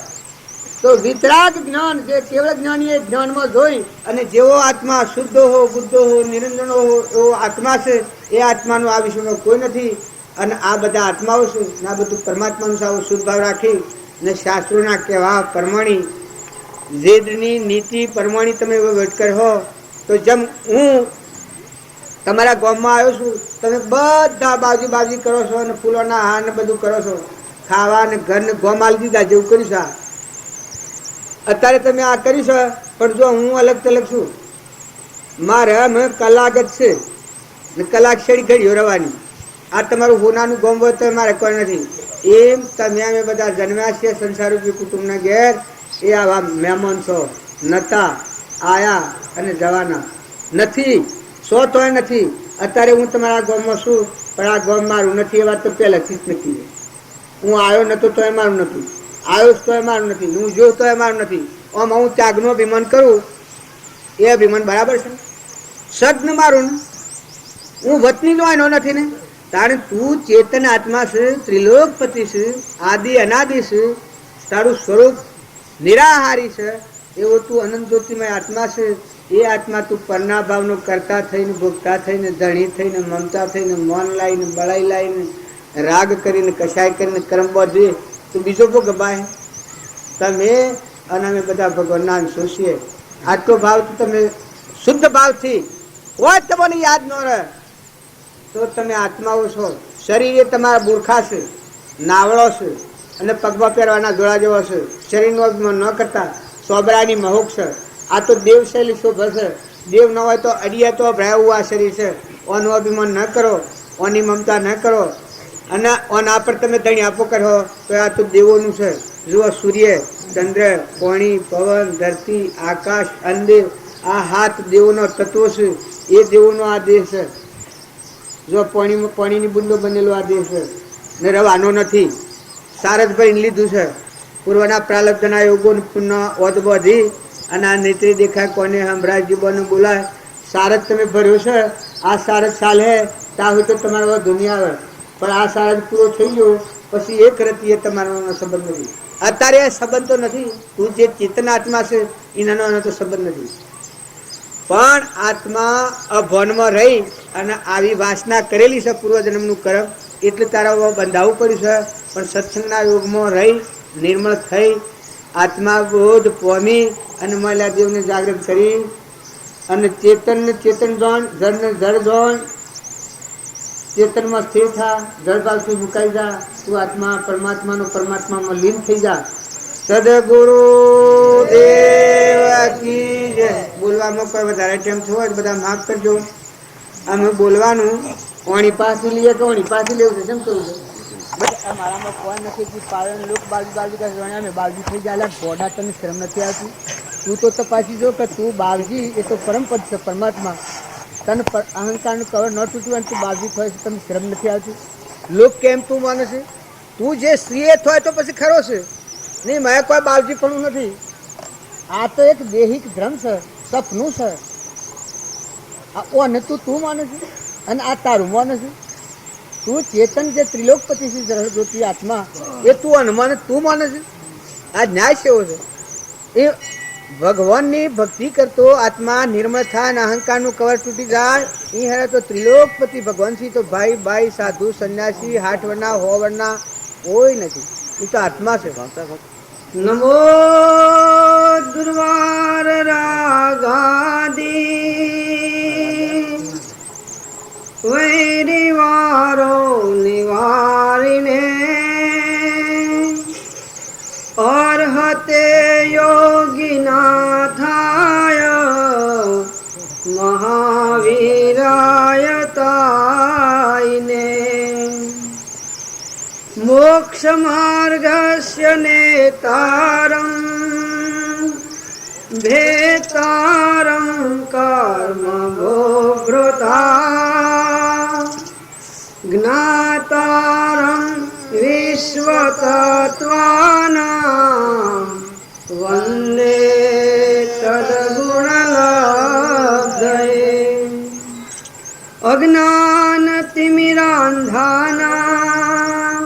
Speaker 2: તો વિતરાગ જ્ઞાન, જે કેવળ જ્ઞાની એ જ્ઞાનમાં જોઈ અને જેવો આત્મા શુદ્ધ હો, બુદ્ધ હો, નિરંજન હો એવો આત્મા છે, એ આત્માનું આ વિશ્વમાં કોઈ નથી. અને આ બધા આત્માઓ છે ને આ બધું પરમાત્માનું આવો શુદ્ધ ભાવ રાખી ને શાસ્ત્રોના કહેવા પ્રમાણી વેદની નીતિ પ્રમાણી તમે વટકર હો તો જેમ હું તમારા ગામમાં આવ્યો છું, તમે બધા બાજી કરો છો અને ફૂલોના હાર ને બધું કરો છો, ખાવા ને ઘર ને ગોમ આલી દીધા જેવું કર્યું છે. અત્યારે તમે આ કર્યું છે, પણ જો હું અલગ તલગ છું. મારે કલાક જ છે ને કલાક શેડી ઘડીઓ રવાની. આ તમારું હોનાનું ગોમ હોય તો મારે કોઈ નથી. એમ તમે અમે બધા જન્મ્યા છીએ સંસારૂપી કુટુંબના ઘેર, એ આવા મહેમાન છો. નતા આયા અને જવાના નથી. સો તોય નથી. અત્યારે હું તમારા ગામમાં છું પણ આ ગામ મારું નથી. એ વાત તો પહેલાથી જ નથી. હું આવ્યો નતો તો એ મારું નતું, આવ્યો તો એ મારું નથી, હું જોઉં તો એ મારું નથી. આમ હું ત્યાગનો અભિમાન કરું એ અભિમાન બરાબર છે? સજ્ઞ મારું ને હું વતની નો એનો નથી ને. તારે તું ચેતન આત્મા છે, ત્રિલોકપતિ છે, આદિ અનાદિ છે, તારું સ્વરૂપ નિરાહારી છે, એવો તું અનંત જ્યોતિમય આત્મા છે. એ આત્મા તું પરના ભાવનો કરતા થઈને, ભોગતા થઈને, ધણી થઈને, મમતા થઈને, મન લાવીને, બળાઈ લાવીને, રાગ કરીને, કશાય કરીને કર્મ બાંધીએ તો બીજો ભોગ ગવાય. તમે અને અમે બધા ભગવાનના અંશો છીએ. આટલો ભાવ તો તમે શુદ્ધ ભાવથી કોઈ તમને યાદ ન રહે તો તમે આત્માઓ છો. શરીર એ તમારા બુરખા છે, નાવળો છે અને પગમાં પહેરવાના જોડા જેવો છે. શરીરનો અભિમાન ન કરતા સોબરાની મહોક છે. આ તો દેવશૈલી શોભ છે. દેવ ન હોય તો અડિયા તો ભરાવું આ શરીર છે. ઓનું અભિમાન ન કરો, ઓની મમતા ન કરો, અને ઓના પર તમે ધણી આપો કરો તો આ તો દેવોનું છે. જુઓ, સૂર્ય, ચંદ્ર, પાણી, પવન, ધરતી, આકાશ, અંદેવ, આ હાથ દેવોનો તત્વો છે. એ દેવોનો આ દેહ છે. જો પાણીની બુંદો બનેલો આ દેહ છે ને રવાનો નથી. સારજ ભરીને લીધું છે. પૂર્વના પ્રાલબ્ધના યોગો પુનઃ ઓદ બધી અને આ નેત્રી દેખાય કોને હમરાજ જીવોનું બોલાય. સારજ તમે ભર્યો છે. આ સારજ ચાલે ત્યાં હોય તો તમારો દુનિયા આવે, પણ આ સારજ પૂરો થઈ ગયો પછી એક રતીએ તમારો સંબંધ નથી. અત્યારે સંબંધ તો નથી. તું જે ચેતન આત્મા છે એનાનો તો સંબંધ નથી. પણ આત્મા અભવનમાં રહી અને આવી વાસના કરેલી છે પૂર્વજન્મનું કર્મ, એટલે તારા બંધાવવું પડ્યું છે. પણ સત્સંગના યોગમાં રહી નિર્મળ થઈ આત્મા બોધ પામી અને મળ્યા દેવને જાગૃત કરી અને ચેતનને ચેતન જાણ, જળને જળ જાણ, ચેતનમાં સ્થિર થા, જળ ભાવથી મુકાઈ જા. તું આત્મા પરમાત્માનો પરમાત્મામાં લીન થઈ જા. સદગુરુ દેવ કી જય. બોલવામાં કોઈ વધારે ટાઈમ થયો હોય બધા માફ કરજો. અમે બોલવાનું ઓણી પાછી લઈએ કે ઓણી પાછી લેવું છે કેમ કરવું છે? મારામાં કોઈ નથી કે પારણ લોક બાજુ અમે બાજુ થઈ જાય ગોડા તને શ્રમ નથી આવતી. તું તો તપાસી જો કે તું બાવજી એ તો પરમપદ છે પરમાત્મા. તને અહંકારનું કવર ન તૂટ્યું અને તું બાવજી થાય છે, તને શ્રમ નથી આવતી. લોક કેમ તું માને છે? તું જે શ્રીએ થાય તો પછી ખરો છે નહીં. મેં કોઈ બાવજી પણ નથી. આ તો એક દેહિક ભ્રમ છે, સપનું છે. અને તું માને છે અને આ તારું માને છે. તું ચેતન જે ત્રિલોકપતિ છે જ્યોતિ આત્મા એ તું અનુમાન તું માને છે. આ ન્યાય છે એવો છે. એ ભગવાનની ભક્તિ કરતો આત્મા નિર્મળ થાય અને અહંકારનું કવર તૂટી જાય. એ હરે તો ત્રિલોકપતિ ભગવાન છે. તો ભાઈ ભાઈ સાધુ સંન્યાસી 8 વર્ણના 100 વર્ણના કોઈ નથી. એ તો આત્મા છે.
Speaker 5: નમો દુર્વાર રાગાદી વૈરિવારો નિવારીને અર્હતે યોગીના થાય મહાવીરાય તાઈને મોક્ષ માર્ગસ્ય નેતારમ ભેતારમ કર્મ ભોગૃતા જ્ઞાતારમ વિશ્વતત્વાનાં વંદે તદ્ગુણલબ્ધયે અજ્ઞાનતિમિરાંધાનાં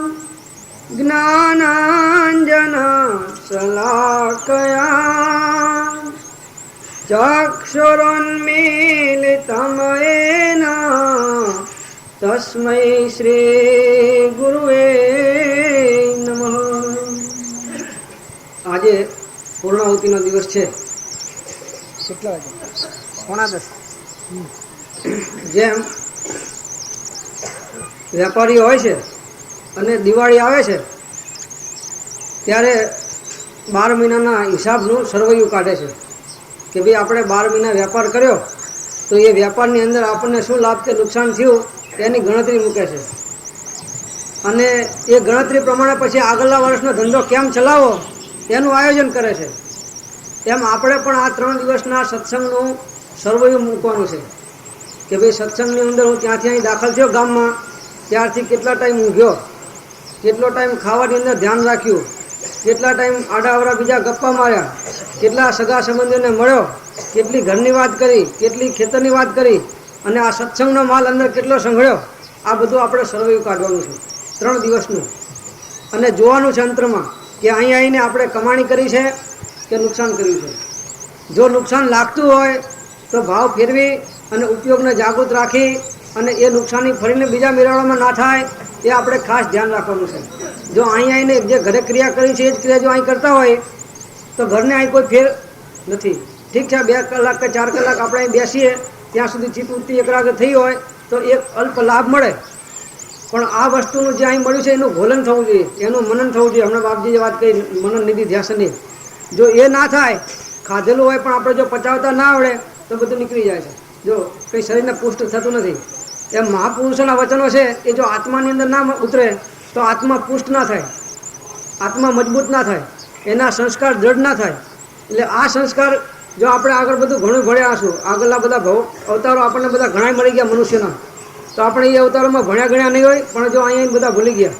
Speaker 5: જ્ઞાનાંજના શલાકયા ચક્ષુરોન્મીલિતમ येन તસ્મૈ શ્રી ગુરુવે નમઃ. આજે પૂર્ણાહુતિનો દિવસ છે.
Speaker 2: કેટલા વાગે? 9:45.
Speaker 5: જેમ વેપારીઓ હોય છે અને દિવાળી આવે છે ત્યારે 12 મહિનાના હિસાબનું સરવૈયું કાઢે છે કે ભાઈ આપણે 12 મહિના વેપાર કર્યો તો એ વેપારની અંદર આપણને શું લાભ કે નુકસાન થયું એની ગણતરી મૂકે છે. અને એ ગણતરી પ્રમાણે પછી આગળના વર્ષનો ધંધો કેમ ચલાવવો એનું આયોજન કરે છે. એમ આપણે પણ આ 3 દિવસના સત્સંગનું સરવૈયું મૂકવાનું છે કે ભાઈ સત્સંગની અંદર હું ત્યાંથી અહીં દાખલ થયો ગામમાં ત્યારથી કેટલા ટાઈમ ઊંઘ્યો, કેટલો ટાઈમ ખાવાની અંદર ધ્યાન રાખ્યું, કેટલા ટાઈમ આડાવડા બીજા ગપ્પા માર્યા, કેટલા સગા સંબંધીઓને મળ્યો, કેટલી ઘરની વાત કરી, કેટલી ખેતરની વાત કરી અને આ સત્સંગનો માલ અંદર કેટલો સંઘળ્યો. આ બધું આપણે સરવૈયું કાઢવાનું છે 3 દિવસનું. અને જોવાનું છે અંતરમાં કે અહીં આવીને આપણે કમાણી કરી છે કે નુકસાન કર્યું છે. જો નુકસાન લાગતું હોય તો ભાવ ફેરવી અને ઉપયોગને જાગૃત રાખી અને એ નુકસાની ફરીને બીજા મેળવવામાં ના થાય એ આપણે ખાસ ધ્યાન રાખવાનું છે. જો અહીં આવીને જે ઘરે ક્રિયા કરી છે એ જ ક્રિયા જો અહીં કરતા હોય તો ઘરને અહીં કોઈ ફેર નથી. ઠીક છે 2 કલાક કે 4 કલાક આપણે અહીં બેસીએ ત્યાં સુધી ચિત્તવૃત્તિ એકાગ્ર થઈ હોય તો એક અલ્પ લાભ મળે. પણ આ વસ્તુનું જે અહીં મળ્યું છે એનું ઘોલન થવું જોઈએ, એનું મનન થવું જોઈએ. હમણાં બાપજીએ વાત કરી મનન નિધિ ધ્યાસની. જો એ ના થાય, ખાધેલું હોય પણ આપણે જો પચાવતા ના આવડે તો બધું નીકળી જાય છે. જો કંઈ શરીરને પુષ્ટ થતું નથી. એમ મહાપુરુષોના વચનો છે એ જો આત્માની અંદર ના ઉતરે તો આત્મા પુષ્ટ ના થાય, આત્મા મજબૂત ના થાય, એના સંસ્કાર દ્રઢ ના થાય. એટલે આ સંસ્કાર જો આપણે આગળ બધું ઘણું ભણ્યા હશું, આગળના બધા અવતારો આપણને બધા ઘણા મળી ગયા મનુષ્યના, તો આપણે એ અવતારોમાં ભણ્યા ગણ્યા નહીં હોય, પણ જો અહીંયા બધા ભૂલી ગયા.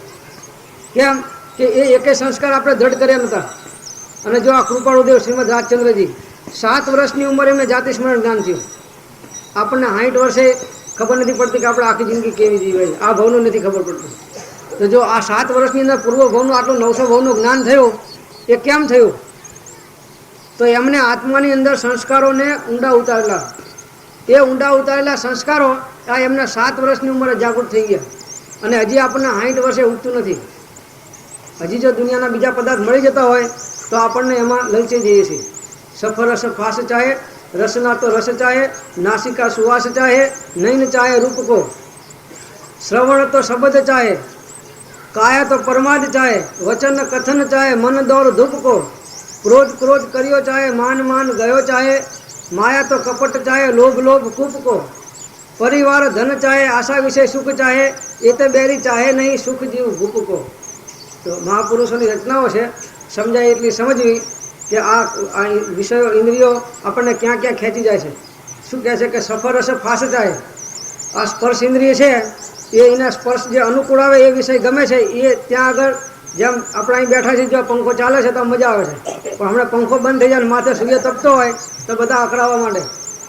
Speaker 5: કેમ કે એ એકે સંસ્કાર આપણે દ્રઢ કર્યા નહોતા. અને જો આ કૃપાળુદેવ શ્રીમદ રાજચંદ્રજી 7 વર્ષની ઉંમરે એમને જાતિ સ્મરણ જ્ઞાન થયું. આપણને 60 વર્ષે ખબર નથી પડતી કે આપણે આખી જિંદગી કેવી જીવાય, આ ભાવનું નથી ખબર પડતું. તો જો આ 7 વર્ષની અંદર પૂર્વ ભાવનું આટલું 900 ભાવનું જ્ઞાન થયું, એ કેમ થયું? તો એમને આત્માની અંદર સંસ્કારોને ઊંડા ઉતારેલા, એ ઊંડા ઉતારેલા સંસ્કારો આ એમને 7 વર્ષની ઉંમરે જાગૃત થઈ ગયા. અને હજી આપણને 60 વર્ષે ઉગતું નથી. હજી જો દુનિયાના બીજા પદાર્થ મળી જતા હોય તો આપણને એમાં લલચી જઈએ છીએ. સફર રસ ફાસ ચાહે, રસના તો રસ ચાહે, નાસિકા સુવાસ ચાહે, નૈન ચાહે રૂપ કો, શ્રવણ તો શબ્દ ચાહે, કાયા તો પરમાદ ચાહે, વચન કથન ચાહે, મન દોર ધૂપ કો, ક્રોધ ક્રોધ કર્યો ચાહે, માન માન ગયો ચાહે, માયા તો કપટ ચાહે, લોભ લોભ કૂપ કો, પરિવાર ધન ચાહે, આશા વિષય સુખ ચાહે, એ તો બેરી ચાહે નહીં, સુખ જીવ ભૂપ કો. તો મહાપુરુષોની રચનાઓ છે, સમજાય એટલી સમજવી કે આ વિષયો ઇન્દ્રિયો આપણને ક્યાં ક્યાં ખેંચી જાય છે. શું કહે છે કે સફર રસ ફાસ ચાહે, આ સ્પર્શ ઇન્દ્રિય છે એ એના સ્પર્શ જે અનુકૂળ આવે એ વિષય ગમે છે, એ ત્યાં આગળ જેમ આપણે અહીં બેઠા છીએ, જો પંખો ચાલે છે તો મજા આવે છે, પણ હમણાં પંખો બંધ થઈ જાય ને માથે સૂર્ય તપતો હોય તો બધા અકળાવવા માંડે.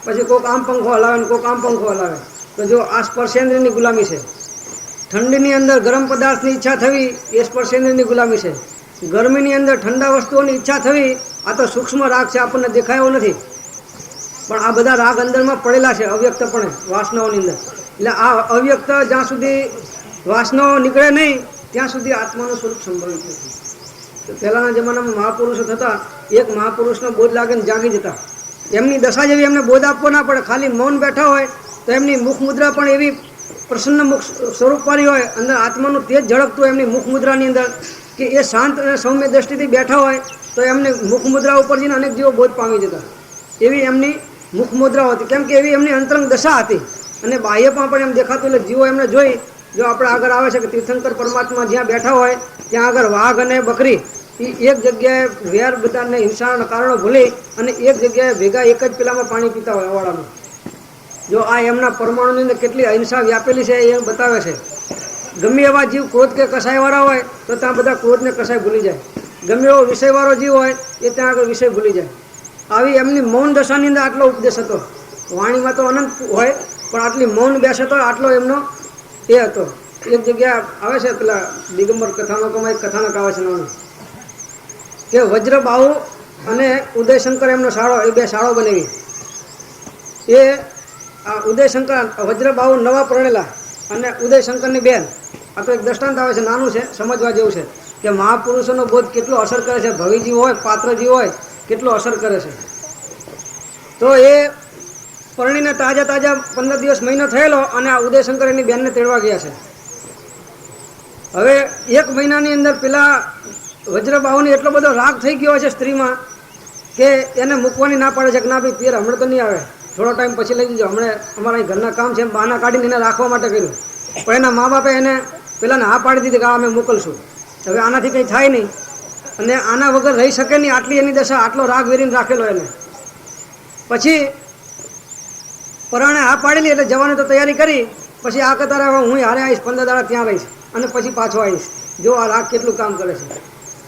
Speaker 5: પછી કોઈક આમ પંખો હલાવે ને કોઈક આમ પંખો હલાવે. તો જો આ સ્પર્શેન્દ્રિયની ગુલામી છે. ઠંડીની અંદર ગરમ પદાર્થની ઈચ્છા થવી એ સ્પર્શેન્દ્રિયની ગુલામી છે. ગરમીની અંદર ઠંડા વસ્તુઓની ઈચ્છા થવી આ તો સૂક્ષ્મ રાગ છે, આપણને દેખાયો નથી, પણ આ બધા રાગ અંદરમાં પડેલા છે અવ્યક્તપણે વાસનાઓની અંદર. એટલે આ અવ્યક્ત જ્યાં સુધી વાસનાઓ નીકળે નહીં ત્યાં સુધી આત્માનું સ્વરૂપ સંભવિત નથી. તો પહેલાંના જમાનામાં મહાપુરુષો થતા, એક મહાપુરુષનો બોધ લાગે ને જાગી જતા. એમની દશા જેવી એમને બોધ આપવો ના પડે, ખાલી મૌન બેઠા હોય તો એમની મુખ મુદ્રા પણ એવી પ્રસન્ન મુખ સ્વરૂપવાળી હોય, અંદર આત્માનું તેજ ઝળકતું એમની મુખ મુદ્રાની અંદર, કે એ શાંત અને સૌમ્ય દ્રષ્ટિથી બેઠા હોય તો એમને મુખ મુદ્રા ઉપર જઈને અનેક જીવો બોધ પામી જતા. એવી એમની મુખ મુદ્રા હતી, કેમ કે એવી એમની અંતરંગ દશા હતી. અને બાહ્યમાં પણ એમ દેખાતું, એટલે જીવો એમને જોઈ, જો આપણે આગળ આવે છે કે તીર્થંકર પરમાત્મા જ્યાં બેઠા હોય ત્યાં આગળ વાઘ અને બકરી એ એક જગ્યાએ વેર બધાને હિંસાના કારણો ભૂલી અને એક જગ્યાએ ભેગા એક જ પેલામાં પાણી પીતા હોય અવાડામાં. જો આ એમના પરમાણુની અંદર કેટલી અહિંસા વ્યાપેલી છે એ બતાવે છે. ગમે એવા જીવ ક્રોધ કે કસાયવાળા હોય તો ત્યાં બધા ક્રોધને કસાય ભૂલી જાય. ગમે એવો વિષયવાળો જીવ હોય એ ત્યાં આગળ વિષય ભૂલી જાય. આવી એમની મૌન દશાની અંદર આટલો ઉપદેશ હતો. વાણીમાં તો અનંત હોય, પણ આટલી મૌન બેસે તો આટલો એમનો એ હતો. એક જગ્યા આવે છે પેલા દિગંબર કથાનકોમાં એક કથાનક આવે છે નાનું, કે વજ્રબાહુ અને ઉદયશંકર એમનો શાળો, એ બે શાળો બનાવી. એ ઉદયશંકર વજ્રબાહુ નવા પરણેલા અને ઉદયશંકરની બેન. આ તો એક દ્રષ્ટાંત આવે છે, નાનું છે, સમજવા જેવું છે કે મહાપુરુષોનો બોધ કેટલો અસર કરે છે. ભવિજીવ હોય, પાત્રજીવ હોય, કેટલો અસર કરે છે. તો એ પરણીને તાજા 15 દિવસ મહિનો થયેલો અને આ ઉદયશંકર એની બેનને તેડવા ગયા છે. હવે 1 મહિનાની અંદર પેલા વજ્રબાહુને એટલો બધો રાગ થઈ ગયો છે સ્ત્રીમાં કે એને મૂકવાની ના પાડે છે કે ના ભાઈ પિયર હમણાં તો નહીં આવે, થોડો ટાઈમ પછી લઈ જજો, હમણાં અમારા ઘરના કામ છે, બહાના કાઢીને એને રાખવા માટે કર્યું. પણ એના મા બાપે એને પેલાને હા પાડી દીધી કે આ અમે મોકલશું. હવે આનાથી કંઈ થાય નહીં અને આના વગર રહી શકે નહીં, આટલી એની દશા, આટલો રાગ વેરીને રાખેલો એને. પછી પરાણે હા પાડેલી એટલે જવાની તો તૈયારી કરી. પછી આ કતારે હું હારે આવીશ, 15 દાડા ત્યાં રહીશ અને પછી પાછો આવીશ. જો આ રાગ કેટલું કામ કરે છે.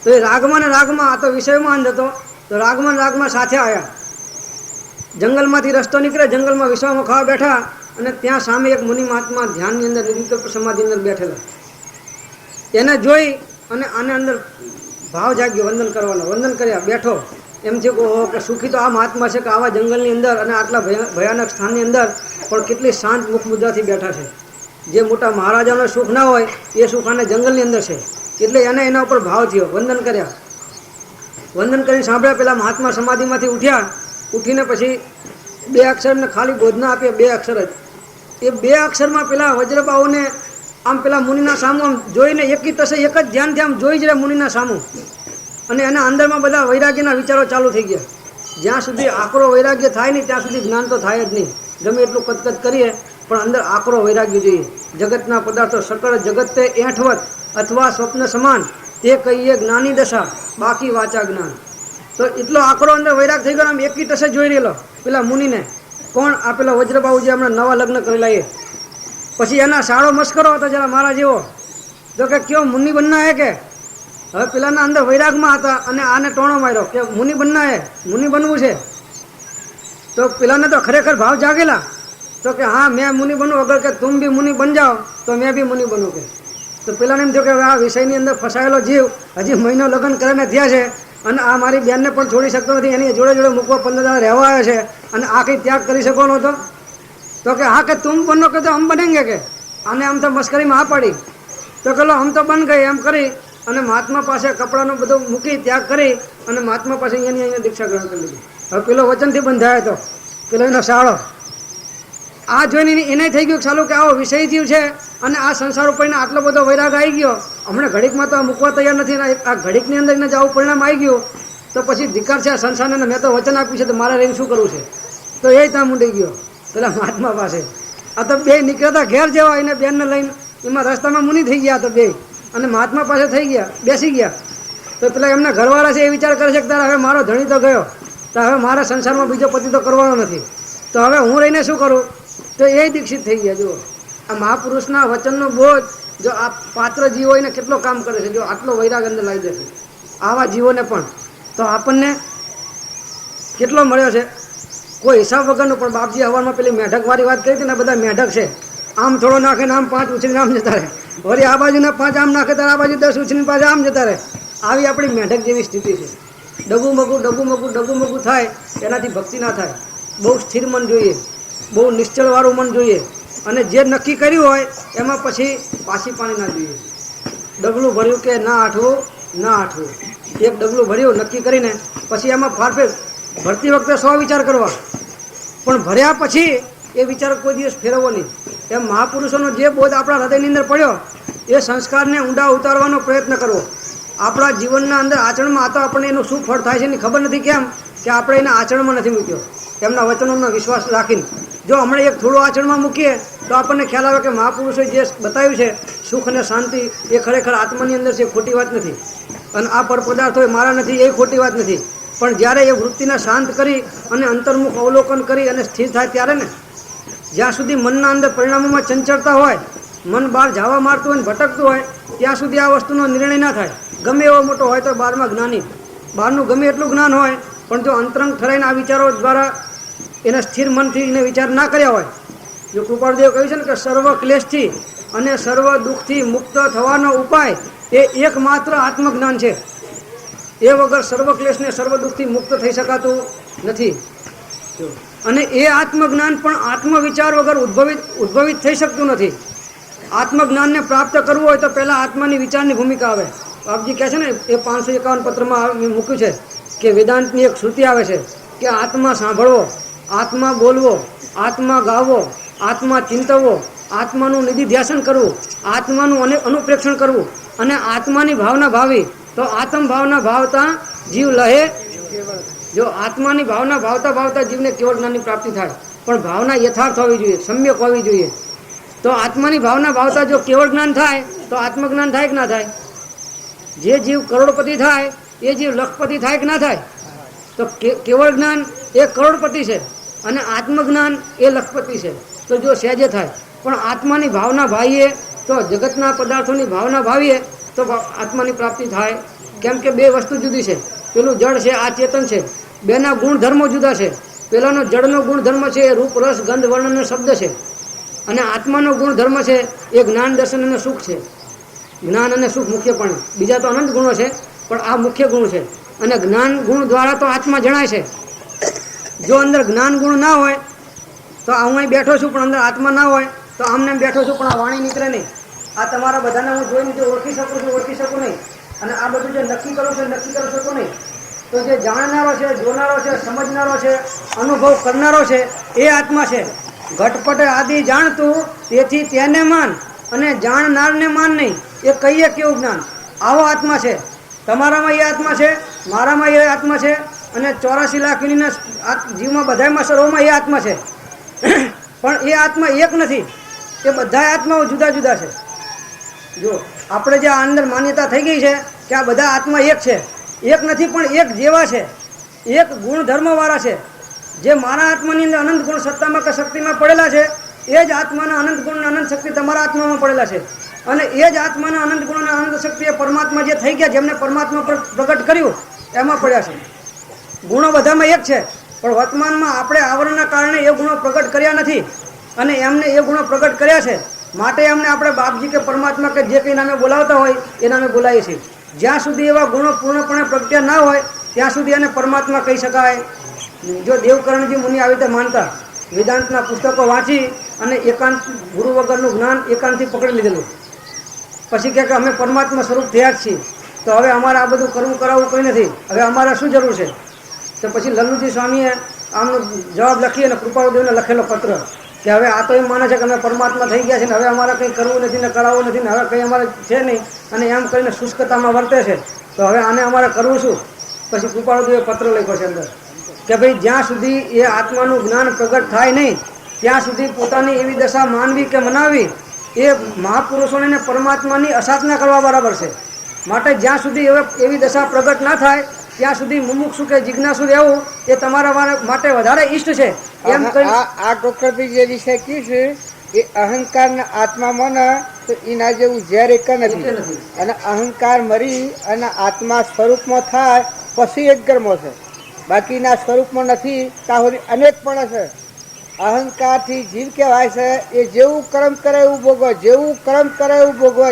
Speaker 5: તો એ રાગમાં ને રાગમાં, આ તો વિષયમાં અંધ હતો, તો રાગમાં ને રાગમાં સાથે આવ્યા. જંગલમાંથી રસ્તો નીકળે, જંગલમાં વિશ્વમાં ખાવા બેઠા અને ત્યાં સામે એક મુનિ મહાત્મા ધ્યાનની અંદર નિર્વિકલ્પ સમાધિની અંદર બેઠેલા. એને જોઈ અને આને અંદર ભાવ જાગ્યો વંદન કરવાનો. વંદન કર્યા, બેઠો. એમ છે કે સુખી તો આ મહાત્મા છે કે આવા જંગલની અંદર અને આટલા ભયાનક સ્થાનની અંદર પણ કેટલી શાંત મુખ મુદ્રાથી બેઠા છે. જે મોટા મહારાજાનો સુખ ના હોય એ સુખ આને જંગલની અંદર છે. એટલે એને એના ઉપર ભાવ થયો. વંદન કર્યા. વંદન કરીને સાંભળ્યા. પેલા મહાત્મા સમાધિમાંથી ઉઠ્યા. ઉઠીને પછી 2 અક્ષરને ખાલી બોધના આપ્યા, 2 અક્ષર જ. એ 2 અક્ષરમાં પેલા વજ્રબાહુને આમ પેલા મુનિના સામું આમ જોઈને એક જ ધ્યાનથી આમ જોઈ જ રહે મુનિના સામું. અને એના અંદરમાં બધા વૈરાગ્યના વિચારો ચાલુ થઈ ગયા. જ્યાં સુધી આકરો વૈરાગ્ય થાય નહીં ત્યાં સુધી જ્ઞાન તો થાય જ નહીં. ગમે એટલું કચકચ કરીએ પણ અંદર આકરો વૈરાગ્ય જોઈએ. જગતના પદાર્થો સકળ જગત તે એઠવત અથવા સ્વપ્ન સમાન તે કહીએ જ્ઞાની દશા બાકી વાચા જ્ઞાન. તો એટલો આકરો અંદર વૈરાગ થઈ ગયો. આમ એકી ટસે જોઈ રહેલો પેલા મુનિને. કોણ? આ પેલા વજ્રબાહુ જે હમણાં નવા લગ્ન કરેલા એ. પછી એના સાળો મસ્કરો હતો જરા મારા જેવો, તો કે કયો મુનિ બનના હે કે. હવે પેલાના અંદર વૈરાગમાં હતા અને આને ટોણો માર્યો કે મુનિ બનના હે, મુનિ બનવું છે. તો પેલાને તો ખરેખર ભાવ જાગેલા, તો કે હા મેં મુનિ બનવું, અગર કે તુમ ભી મુનિ બન જાઓ તો મેં ભી મુનિ બનું કે. તો પેલાને એમ થયું કે આ વિષયની અંદર ફસાયેલો જીવ હજી મહિનો લગ્ન કરીને થયા છે અને આ મારી બેનને પણ છોડી શકતો નથી, એની જોડે જોડે મૂકવા 15 દાડા રહેવા આવ્યો છે અને આ કંઈ ત્યાગ કરી શકો નહોતો. તો કે હા કે તુમ બનો કે તો હમ બનેંગે કે. આને આમ તો મસ્કરીમાં હા પાડી. તો કે લો હમ તો બન ગઈ એમ કરી અને મહાત્મા પાસે કપડાનું બધું મૂકી ત્યાગ કરી અને મહાત્મા પાસે અહીંયા દીક્ષા ગ્રહણ કરી લીધી. હવે પેલો વચનથી બંધાયો હતો પેલો એનો સાળો. આ જોઈને એને થઈ ગયું ચાલુ કે આવો વિષય જીવ છે અને આ સંસાર ઉપરને આટલો બધો વૈરાગ આવી ગયો, હમણાં ઘડીકમાં તો મૂકવા તૈયાર નથી. આ ઘડીકની અંદર એને જ આવું પરિણામ આવી ગયું તો પછી ધિક્કાર છે આ સંસારને. મેં તો વચન આપ્યું છે તો મારે રહીને શું કરવું છે. તો એ ત્યાં મૂંડી ગયો પેલા મહાત્મા પાસે. આ તો બે નીકળતા ઘેર જેવા એને બેનને લઈને એમાં રસ્તામાં મુનિ થઈ ગયા તો બે, અને મહાત્મા પાસે થઈ ગયા, બેસી ગયા. તો પેલા એમના ઘરવાળા છે એ વિચાર કરે છે કે તારા હવે મારો ધણી તો ગયો, તો હવે મારા સંસારમાં બીજો પતિ તો કરવાનો નથી, તો હવે હું રહીને શું કરું. તો એ દીક્ષિત થઈ ગયા. જુઓ આ મહાપુરુષના વચનનો બોજ જો આ પાત્ર જીવો એને કેટલો કામ કરે છે. જો આટલો વૈરાગ અંદર લાવી દેશે આવા જીવોને પણ, તો આપણને કેટલો મળ્યો છે કોઈ હિસાબ વગરનો. પણ બાપજી હવારમાં પેલી મેઢક વાળી વાત કરી હતી ને, બધા મેઢક છે. આમ થોડો નાખે ને આમ 5 ઉછળીને આમ જતા રહે, વળી આ બાજુના 5 આમ નાખે ત્યારે આ બાજુ 10 ઉછળીને પાછા આમ જતા રહે. આવી આપણી મેઢક જેવી સ્થિતિ છે. ડગુમગું થાય એનાથી ભક્તિ ના થાય. બહુ સ્થિર મન જોઈએ, બહુ નિશ્ચળવાળું મન જોઈએ, અને જે નક્કી કર્યું હોય એમાં પછી પાછી પાણી ના જોઈએ. ડગલું ભર્યું કે ના આઠવું. એક ડગલું ભર્યું નક્કી કરીને પછી એમાં ફારફેર ભરતી વખતે 100 વિચાર કરવા, પણ ભર્યા પછી એ વિચાર કોઈ દિવસ ફેરવવો નહીં. એમ મહાપુરુષોનો જે બોધ આપણા હૃદયની અંદર પડ્યો એ સંસ્કારને ઊંડા ઉતારવાનો પ્રયત્ન કરવો. આપણા જીવનના અંદર આચરણમાં આ તો આપણને એનું શું ફળ થાય છે એની ખબર નથી. કેમ કે આપણે એને આચરણમાં નથી મૂક્યો એમના વચનોનો વિશ્વાસ રાખીને. જો હમણાં એક થોડું આચરણમાં મૂકીએ તો આપણને ખ્યાલ આવે કે મહાપુરુષોએ જે બતાવ્યું છે સુખ અને શાંતિ એ ખરેખર આત્માની અંદર છે, ખોટી વાત નથી. અને આ પર પદાર્થો મારા નથી એ ખોટી વાત નથી. પણ જ્યારે એ વૃત્તિને શાંત કરી અને અંતર્મુખ અવલોકન કરી અને સ્થિર થાય ત્યારે ને, જ્યાં સુધી મનના અંદર પરિણામોમાં ચંચળતા હોય, મન બહાર જવા મારતું હોય, ભટકતું હોય, ત્યાં સુધી આ વસ્તુનો નિર્ણય ના થાય. ગમે એવો મોટો હોય તો 12માં જ્ઞાની, બહારનું ગમે એટલું જ્ઞાન હોય પણ જો અંતરંગ ઠરાઈને આ વિચારો દ્વારા એના સ્થિર મનથી એને વિચાર ના કર્યા હોય. જો કૃપાળદેવ કહ્યું છે ને કે સર્વ ક્લેશથી અને સર્વ દુઃખથી મુક્ત થવાનો ઉપાય એ એકમાત્ર આત્મજ્ઞાન છે. એ વગર સર્વ ક્લેશને સર્વ દુઃખથી મુક્ત થઈ શકાતું નથી. અને એ આત્મજ્ઞાન પણ આત્મવિચાર વગર ઉદ્ભવિત થઈ શકતું નથી. આત્મજ્ઞાનને પ્રાપ્ત કરવું હોય તો પહેલાં આત્માની વિચારની ભૂમિકા આવે. બાપજી કહે છે ને એ 551 પત્રમાં મૂક્યું છે કે વેદાંતની એક શ્રુતિ આવે છે કે આત્મા સાંભળવો, આત્મા બોલવો, આત્મા ગાવો, આત્મા ચિંતવવો, આત્માનું નિધિધ્યાસન કરવું, આત્માનું અનુપ્રેક્ષણ કરવું અને આત્માની ભાવના ભાવી તો આત્મ ભાવના ભાવતા જીવ લહે. જો આત્માની ભાવના ભાવતા જીવને કેવળ જ્ઞાનની પ્રાપ્તિ થાય, પણ ભાવના યથાર્થ હોવી જોઈએ, સમ્યક હોવી જોઈએ. તો આત્માની ભાવના ભાવતા જો કેવળ જ્ઞાન થાય તો આત્મજ્ઞાન થાય કે ના થાય? જે જીવ કરોડપતિ થાય એ જીવ લખપતિ થાય કે ના થાય? તો કેવળ જ્ઞાન એ કરોડપતિ છે અને આત્મજ્ઞાન એ લખપતિ છે. તો જો સહેજે થાય, પણ આત્માની ભાવના ભાવીએ તો જગતના પદાર્થોની ભાવના ભાવીએ તો આત્માની પ્રાપ્તિ થાય. કેમ કે બે વસ્તુ જુદી છે. પેલું જળ છે, આ ચેતન છે. બેના ગુણધર્મો જુદા છે. પેલાનો જળનો ગુણધર્મ છે એ રૂપ રસ ગંધ વર્ણ અને શબ્દ છે, અને આત્માનો ગુણધર્મ છે એ જ્ઞાન દર્શન અને સુખ છે. જ્ઞાન અને સુખ મુખ્યપણે, બીજા તો અનંત ગુણો છે પણ આ મુખ્ય ગુણ છે. અને જ્ઞાન ગુણ દ્વારા તો આત્મા જણાય છે. જો અંદર જ્ઞાન ગુણ ના હોય તો હું અહીં બેઠો છું પણ અંદર આત્મા ના હોય તો આમને બેઠો છું પણ આ વાણી નીકળે નહીં. આ તમારા બધાને હું જોઈને જે ઓળખી શકું નહીં, અને આ બધું જે નક્કી કરું છું નક્કી કરી શકું નહીં. તો જે જાણનારો છે, જોનારો છે, સમજનારો છે, અનુભવ કરનારો છે એ આત્મા છે. ઘટપટ આદિ જાણતું તેથી તેને માન અને જાણનારને માન નહીં. એ કહીએ કેવું જ્ઞાન? આવો આત્મા છે. તમારામાં એ આત્મા છે, મારામાં એ આત્મા છે, અને 84 લાખ યોનિના જીવમાં બધામાં સર્વમાં એ આત્મા છે, પણ એ આત્મા એક નથી, એ બધા આત્માઓ જુદા જુદા છે. જો આપણે જે આ અંદર માન્યતા થઈ ગઈ છે કે આ બધા આત્મા એક છે, એક નથી, પણ એક જેવા છે, એક ગુણધર્મવાળા છે. જે મારા આત્માની અંદર અનંત ગુણ સત્તામાં કે શક્તિમાં પડેલા છે, એ જ આત્માના અનંત ગુણ અનંત શક્તિ તમારા આત્મામાં પડેલા છે. અને એ જ આત્માના અનંત ગુણ અને અનંત શક્તિ એ પરમાત્મા જે થઈ ગયા, જેમને પરમાત્મા પર પ્રગટ કર્યું, એમાં પડ્યા છે. ગુણો બધામાં એક છે, પણ વર્તમાનમાં આપણે આવરણના કારણે એ ગુણો પ્રગટ કર્યા નથી, અને એમને એ ગુણો પ્રગટ કર્યા છે. માટે એમને આપણે બાપજી કે પરમાત્મા કે જે કંઈ નામે બોલાવતા હોય એ નામે બોલાવીએ છીએ. જ્યાં સુધી એવા ગુણો પૂર્ણપણે પ્રગટ્યા ના હોય ત્યાં સુધી એને પરમાત્મા કહી શકાય. જો દેવકરણજી મુનિ આવી રીતે માનતા, વેદાંતના પુસ્તકો વાંચી અને એકાંત ગુરુ વગરનું જ્ઞાન એકાંતથી પકડી લીધેલું, પછી કહે કે અમે પરમાત્મા સ્વરૂપ થયા જ છીએ, તો હવે અમારે આ બધું કરવું કરાવવું કંઈ નથી, હવે અમારે શું જરૂર છે? તો પછી લલ્લુજી સ્વામીએ આમનો જવાબ લખી અને કૃપાળુદેવને લખેલો પત્ર કે હવે આ તો એમ માને છે કે અમે પરમાત્મા થઈ ગયા છે ને હવે અમારે કંઈ કરવું નથી ને કરાવવું નથી ને હવે કંઈ અમારે છે નહીં, અને એમ કરીને શુષ્કતામાં વર્તે છે, તો હવે આને અમારે કરવું શું? પછી કૃપાળુદેવે પત્ર લખ્યો છે અંદર કે ભાઈ જ્યાં સુધી એ આત્માનું જ્ઞાન પ્રગટ થાય નહીં ત્યાં સુધી પોતાની એવી દશા માનવી કે મનાવી એ મહાપુરુષોને પરમાત્માની અસાધના કરવા બરાબર છે. માટે જ્યાં સુધી એવી દશા પ્રગટ ના થાય ત્યાં સુધી મુમુક્ષુ કે જિજ્ઞાસુ રહેવું એ તમારા માટે વધારે ઈષ્ટ છે. એમ
Speaker 2: આ ડોક્ટરભાઈ જે વિષય કીધું એ અહંકારના આત્મામાં ને તો એના જેવું ઝેર એક નથી, અને અહંકાર મરી અને આત્મા સ્વરૂપમાં થાય પછી એક ગરમો છે, બાકીના સ્વરૂપમાં નથી ત્યાં અનેક પણ છે. અહંકારથી જીવ કહેવાય છે એ જેવું કર્મ કરે એવું ભોગવે, જેવું કર્મ કરે એવું ભોગવે,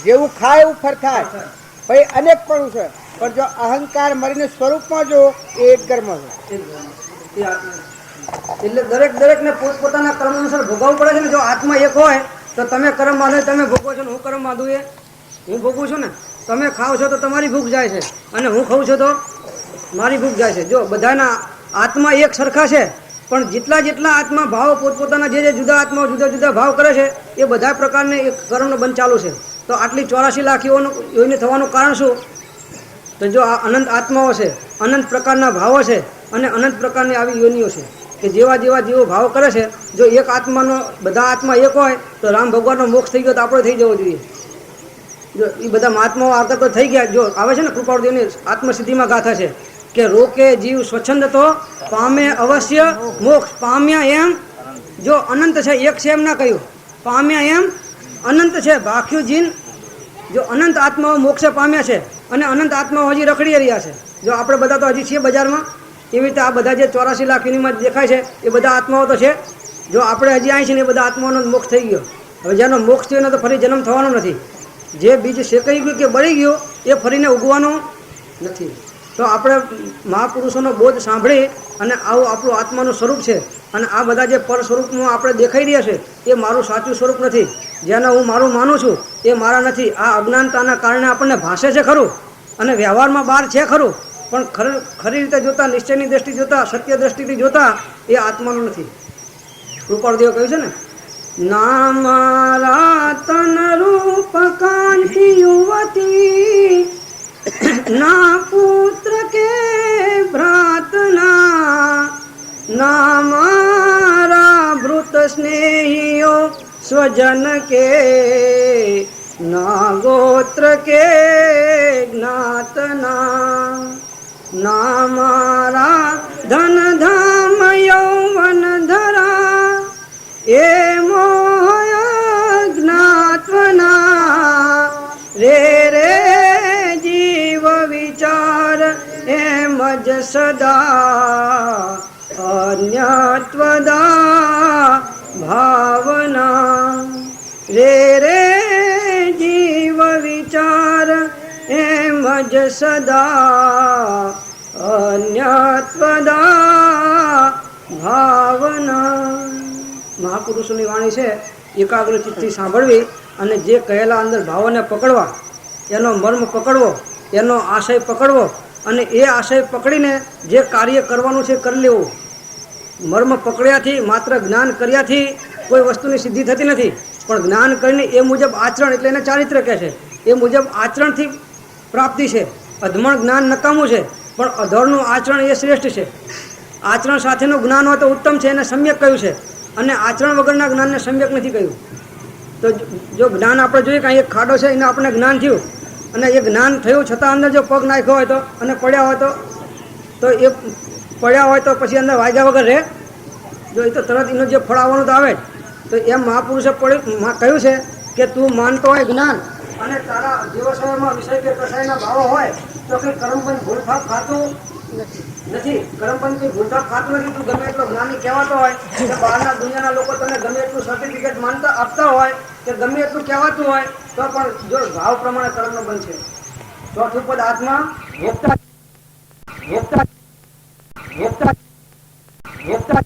Speaker 2: જેવું ખાય એવું ફરખાય, ભાઈ અનેક પણ છે. પણ જો અહંકાર મરીને સ્વરૂપમાં જો એ એક કર્મ છે.
Speaker 5: એટલે દરેકને પોતપોતાના કર્મ અનુસાર ભોગવવું પડે છે ને. જો આત્મા એક હોય તો તમે કર્મ બાંધો, તમે ભોગવો છો ને હું કર્મ બાંધું એ હું ભોગવું છું ને. તમે ખાઓ છો તો તમારી ભૂખ જાય છે, અને હું ખાઉં છું તો મારી ભૂખ જાય છે. જો બધાના આત્મા એક સરખા છે, પણ જેટલા જેટલા આત્મા ભાવ પોતપોતાના જે જુદા આત્માઓ જુદા જુદા ભાવ કરે છે એ બધા પ્રકારને એક કર્મનો બંધ ચાલુ છે. તો આટલી 84 લાખ યોનિ થવાનું કારણ શું? તો જો આ અનંત આત્માઓ છે, અનંત પ્રકારના ભાવો છે, અને અનંત પ્રકારની આવી યોનિઓ છે કે જેવા જેવો ભાવ કરે છે. જો એક આત્માનો બધા આત્મા એક હોય તો રામ ભગવાનનો મોક્ષ થઈ ગયો તો આપણે થઈ જવો જોઈએ. જો એ બધા મહાત્માઓ આગળ તો થઈ ગયા. જો આવે છે ને કૃપાળુદેવની આત્મસિદ્ધિમાં ગાથા છે કે રોકે જીવ સ્વચ્છંદ તો પામે અવશ્ય મોક્ષ. પામ્યા એમ જો અનંત છે, એક છે એમ ના કહ્યું, પામ્યા એમ અનંત છે. ભાખ્યું જીન જો અનંત આત્માઓ મોક્ષે પામ્યા છે, અને અનંત આત્માઓ હજી રખડી રહ્યા છે. જો આપણે બધા તો હજી છીએ બજારમાં, એવી રીતે આ બધા જે 84 લાખ યુનિમાં દેખાય છે એ બધા આત્માઓ તો છે. જો આપણે હજી અહીં છે ને એ બધા આત્માઓનો મોક્ષ થઈ ગયો. હવે જેનો મોક્ષ થયો ને તો ફરી જન્મ થવાનો નથી. જે બીજ શેકાઈ ગયું કે બળી ગયો એ ફરીને ઉગવાનો નથી. તો આપણે મહાપુરુષોનો બોધ સાંભળી અને આવું આપણું આત્માનું સ્વરૂપ છે, અને આ બધા જે પર સ્વરૂપમાં આપણે દેખાઈ રહ્યા છે એ મારું સાચું સ્વરૂપ નથી. જેને હું મારું માનું છું એ મારા નથી. આ અજ્ઞાનતાના કારણે આપણને ભાષે છે ખરું, અને વ્યવહારમાં બહાર છે ખરું, પણ ખરી રીતે જોતા, નિશ્ચયની દ્રષ્ટિ જોતા, સત્ય દ્રષ્ટિથી જોતા એ આત્માનું નથી. કૃપાળુદેવ કહ્યું છે ને, ના મારા તન રૂપ કાંતિ યુવતી, ના પુત્ર કે ભ્રાતના, ના મારા ભૃત સ્નેહીઓ સ્વજન કે, ના ગોત્ર કે જ્ઞાતના, ના મારા ધન ધામ યૌવન ધરા, એ મોહ જ્ઞાત્વના. રે રે જીવ વિચાર એમ જ સદા, અન્યત્વદા ભાવના. રે રે જીવ વિચાર એમ જ સદા, અન્યત્વદા ભાવના. મહાપુરુષોની વાણી છે એકાગ્ર ચિત્તથી સાંભળવી, અને જે કહેલા અંદર ભાવોને પકડવા, એનો મર્મ પકડવો, એનો આશય પકડવો, અને એ આશય પકડીને જે કાર્ય કરવાનું છે કરી લેવું. મર્મ પકડ્યાથી, માત્ર જ્ઞાન કર્યાથી કોઈ વસ્તુની સિદ્ધિ થતી નથી, પણ જ્ઞાન કરીને એ મુજબ આચરણ, એટલે એને ચારિત્ર કહે છે, એ મુજબ આચરણથી પ્રાપ્તિ છે. અધમણ જ્ઞાન નકામું છે, પણ અધર્મનું આચરણ એ શ્રેષ્ઠ છે. આચરણ સાથેનું જ્ઞાન હોય તો ઉત્તમ છે, એને સમ્યક કહ્યું છે, અને આચરણ વગરના જ્ઞાનને સમ્યક નથી કહ્યું. તો જો જ્ઞાન આપણે જોઈએ કે અહીં એક ખાડો છે, એને આપણે જ્ઞાન થયું, અને એ જ્ઞાન થયું છતાં અંદર જો પગ નાખ્યો હોય તો અને પડ્યા હોય તો એ પડ્યા હોય તો પછી અંદર વાગ્યા વગર રહે? જો એ તો તરત એનું જે ફળ આવવાનું તો આવે જ. તો એમ મહાપુરુષે કહ્યું છે કે તું માનતો હોય જ્ઞાન અને તારા જીવશયમાં વિષય કે કસાયના ભાવો હોય તો કંઈ કર્મબંધ ભૂલથાપ ખાતું નથી. કર્મબંધ કંઈ ભૂલથાપ ખાતું નથી. તું ગમે એટલો જ્ઞાની કહેવાતો હોય કે બહારના દુનિયાના લોકો તને ગમે એટલું સર્ટિફિકેટ માનતા આપતા હોય કે ગમે એટલું કહેવાતું હોય તો પણ જો ભાવ પ્રમાણે કર્મનો બંધ છે. ચોથું પદ આત્મા ભોગતા ભોગતા ભોગતા ભોગતા